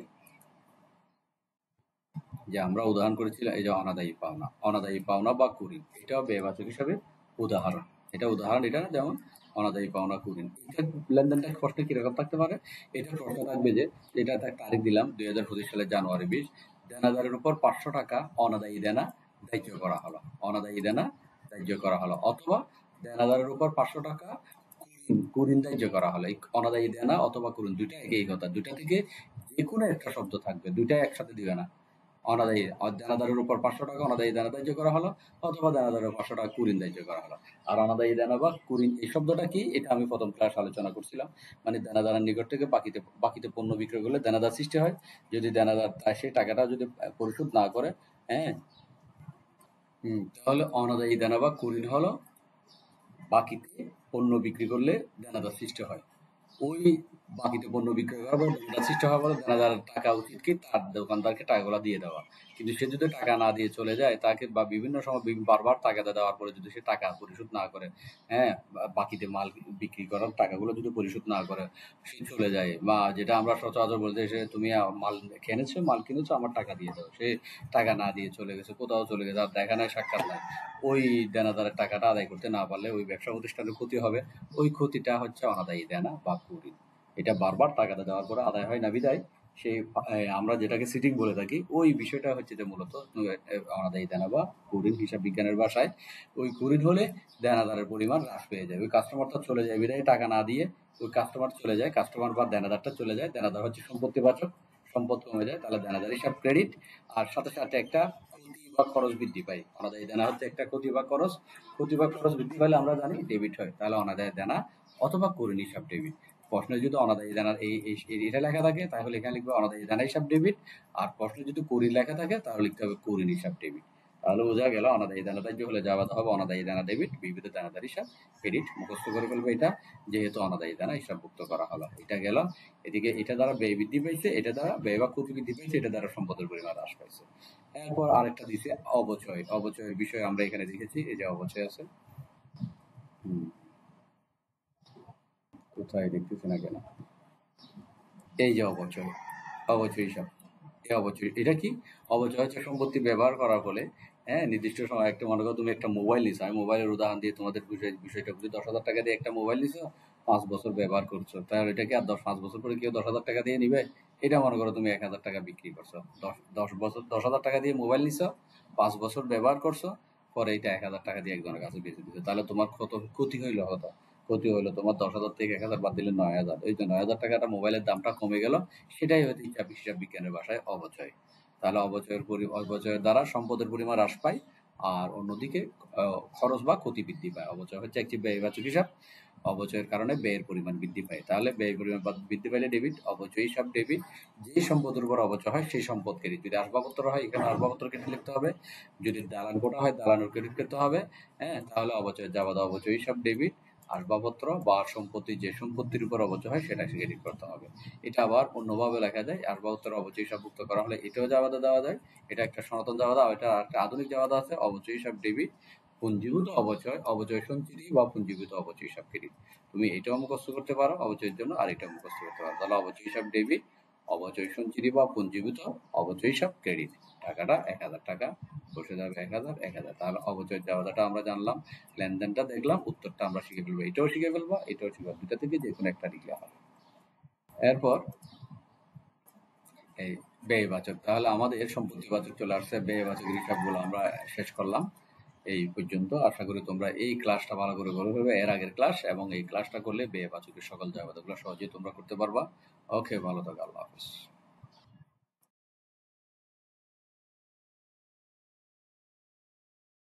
যে আমরা উদাহরণ করেছিলাম এই যে অনাদায়ী পাওনা, অনাদায়ী পাওনা বা কুঋণ, এটাও ব্যয়বাচক হিসাবে উদাহরণ। এটা উদাহরণ, এটা যেমন অনাদায়ী পাওনা কুঋণ। এটা লেনদেনটা প্রশ্ন কিরকম থাকতে পারে, এটা প্রশ্ন থাকবে যে এটা একটা তারিখ দিলাম 2025 সালের জানুয়ারি 20, দেনাদারের উপর 500 টাকা অনাদায়ী দেনা ধার্য করা হলো, অনাদায়ী দেনা ধার্য করা হলো, অথবা দেনাদারের উপর 500 টাকা কুঋণ ধার্য করা হলো। এই অনাদায়ী দেনা অথবা কুঋণ দুইটা একই কথা, দুইটা থেকে যে কোনো একটা শব্দ থাকবে, দুইটা একসাথে দিবে না। অনাদায়ী দেনাদারের উপর 500 টাকা অনাদায়ী দেনা ধার্য করা হলো, অথবা দেনাদারের 500 টাকা কুঋণ ধার্য করা হলো। আর অনাদায়ী দেনা বা কুঋণ এই শব্দটা কি, এটা আমি প্রথম ক্লাস আলোচনা করছিলাম। মানে দেনাদারের নিকট থেকে বাকিতে পণ্য বিক্রয় করলে দেনাদার সৃষ্টি হয়। যদি দেনাদার সেই টাকাটা যদি পরিশোধ না করে, হ্যাঁ, তাহলে অনাদায়ী দেনা বা কুঋণ হলো বাকিতে পণ্য বিক্রি করলে দেনাদার সৃষ্টি হয়। ওই বাকিতে পণ্য বিক্রয় করার পর দেনাদার সৃষ্টি হওয়ার পরে দেনাদারের টাকা উচিত কি তার দোকানদারকে টাকাগুলো দিয়ে দেওয়া। কিন্তু সে যদি টাকা না দিয়ে চলে যায়, তাকে বা বিভিন্ন সময় বারবার টাকা দেওয়ার পরে যদি সে টাকা পরিশোধ না করে, হ্যাঁ, বাকিতে মাল বিক্রি করার টাকাগুলো যদি পরিশোধ না করে সে চলে যায়, বা যেটা আমরা সচরাচর বলতে, সে তুমি মাল কিনেছো, মাল কিনেছো, আমার টাকা দিয়ে দাও, সে টাকা না দিয়ে চলে গেছে, কোথাও চলে গেছে, আর দেখা নাই সাক্ষাৎ নাই, ওই দেনাদারের টাকাটা আদায় করতে না পারলে ওই ব্যবসা প্রতিষ্ঠানের ক্ষতি হবে। ওই ক্ষতিটা হচ্ছে অনাদায়ী দেনা বা কুঋণ। এটা বারবার টাকাটা দেওয়ার পরে আদায় হয় না বিদায় সেই আমরা যেটাকে সিটিং বলে থাকি, ওই বিষয়টা হচ্ছে যে মূলত অনাদায়ী দেনা বা কুঋণ হিসাব বিজ্ঞানের ভাষায়। ওই কুঋণ হলে দেনাদারের পরিমাণ হ্রাস পেয়ে যায়, ওই কাস্টমারটা চলে যায় বিদায় টাকা না দিয়ে ওই কাস্টমার চলে যায়, কাস্টমার বা দেনাদারটা চলে যায়, দেনাদার হচ্ছে সম্পত্তিবাচক, সম্পদ কমে যায়, তাহলে দেনাদার হিসাব ক্রেডিট। আর সাথে সাথে একটা ক্ষতি বা খরচ বৃদ্ধি পায়, অনাদায়ী দেনা হচ্ছে একটা ক্ষতি বা খরচ, ক্ষতি বা খরচ বৃদ্ধি পাইলে আমরা জানি ডেবিট হয়, তাহলে অনাদায়ী দেনা অথবা কুঋণ হিসাব ডেবিট। প্রশ্নে যদি অনাদায়ী দেনার এটা লেখা থাকে তাহলে এখানে লিখবে অনাদায়ী দেনা হিসাব ডেবিট, আর প্রশ্নে যদি কুঋণ লেখা থাকে তাহলে লিখতে হবে কুঋণ হিসাব ডেবিট। তাহলে বোঝা গেল অনাদায়ী দেনা ধার্য হলে যা বাধা হবে অনাদায়ী দেনা ডেবিট, বিবিধ দেনাদার হিসাব ক্রেডিট। মুখস্থ করে ফেলবে এটা, যেহেতু অনাদায়ী দেনা হিসাবভুক্ত করা হলো। এটা গেল। এদিকে এটা দ্বারা ব্যয় বৃদ্ধি পাইছে, এটা দ্বারা ব্যয় বা ক্ষতি বৃদ্ধি পাইছে, এটা দ্বারা সম্পদের পরিমাণ হ্রাস পাইছে। এরপর আরেকটা দিছে অবচয়। অবচয়ের বিষয় আমরা এখানে দেখেছি, এই যে অবচয় আছে। কোথায় দেখতেছি না কেন? এই যে অবচয়, অবচয় হিসাব। এই অবচয় এটা কি? অবচয় হচ্ছে সম্পত্তি ব্যবহার করার ফলে নির্দিষ্ট সময় একটা, মনে করো তুমি একটা মোবাইল নিছো, আমি মোবাইলের উদাহরণ দিয়ে তোমাদের বিষয়টা বুঝি। 10,000 টাকা দিয়ে একটা মোবাইল নিছো, 5 বছর ব্যবহার করছো, তাহলে এটা কি আর 5 বছর পরে কেউ 10,000 টাকা দিয়ে নিবে? এটা মনে করো তুমি 1,000 টাকা বিক্রি করছো, 10,000 টাকা দিয়ে মোবাইল নিছো, 5 বছর ব্যবহার করছো, পরে এটা 1,000 টাকা দিয়ে একজনের কাছে বেঁচে দিছো, তাহলে তোমার কত ক্ষতি হইলো? হতো ক্ষতি হইলো তোমার 10,000 থেকে 1,000 বাদ দিলে 9,000। এই যে 9,000 টাকাটা মোবাইলের দামটা কমে গেল, সেটাই হয়তো হিসাব বিজ্ঞানের ভাষায় অবচয়। তাহলে অবচয়ের দ্বারা সম্পদের পরিমাণ হ্রাস পায়, আর অন্যদিকে খরচ বা ক্ষতি বৃদ্ধি পায়। অবচয় হচ্ছে একটি ব্যয়বাচক হিসাব, অবচয়ের কারণে ব্যয়ের পরিমাণ বৃদ্ধি পায়। তাহলে ব্যয়ের পরিমাণ বৃদ্ধি পাইলে ডেবিট, অবচয় হিসাব ডেবিট। যে সম্পদের উপর অবচয় হয় সেই সম্পদ ক্রেডিট। যদি আসবাবপত্র হয়, এখানে আসবাবপত্র ক্রেডিট লিখতে হবে। যদি দালান কোঠা হয়, দালানের ক্রেডিট করতে হবে। তাহলে অবচয়ের যাবাদা অবচয় হিসাব ডেবিট, আসবাবপত্র বা সম্পত্তি, যে সম্পত্তির উপর অবচয় হয় সেটা ক্রেডিট করতে হবে। এটা আবার অন্যভাবে লেখা যায়, আসবাবপত্র অবচয় হিসাবভুক্ত করা হলে এটাও যাবাদা দেওয়া যায়। এটা একটা সনাতন যাবাদা, এটা একটা আধুনিক যাবাদা আছে, অবচয় হিসাব ডেবিট। পুঞ্জীভূত অবচয়, অবচয় সঞ্চিতি বা পুঞ্জীভূত অবচয় হিসাব ক্রেডিট। তুমি এটাও মুখস্থ করতে পারো অবচয়ের জন্য, আর এটাও মুখস্থ করতে পারো। তাহলে অবচয় হিসাব ডেবিট, অবচয় সঞ্চিতি বা পুঞ্জীভূত অবচয় হিসাব ক্রেডিট। টাকাটা 1,000 টাকা, বসে যাবে 1,000 1,000। তাহলে অবচয়ের যাওয়াটা আমরা জানলাম, লেনদেনটা দেখলাম, উত্তরটা আমরা শিখে ফেলবো। এটাও শিখে ফেলবো, এটাও শিখবো, দুটা থেকে যে কোনো একটা লিখলে হবে। এরপর এই ব্যয়বাচক। তাহলে আমাদের সম্পত্তিবাচক চলে আসছে, ব্যয়বাচকের হিসাবগুলো আমরা শেষ করলাম এই পর্যন্ত। আশা করি তোমরা এই ক্লাসটা ভালো করে ফেলবে, এর আগের ক্লাস এবং এই ক্লাসটা করলে ব্যয়বাচকের সকল যাবতীয়গুলো সহজেই তোমরা করতে পারবা। ওকে, ভালো থাকো, আল্লাহ হাফেজ।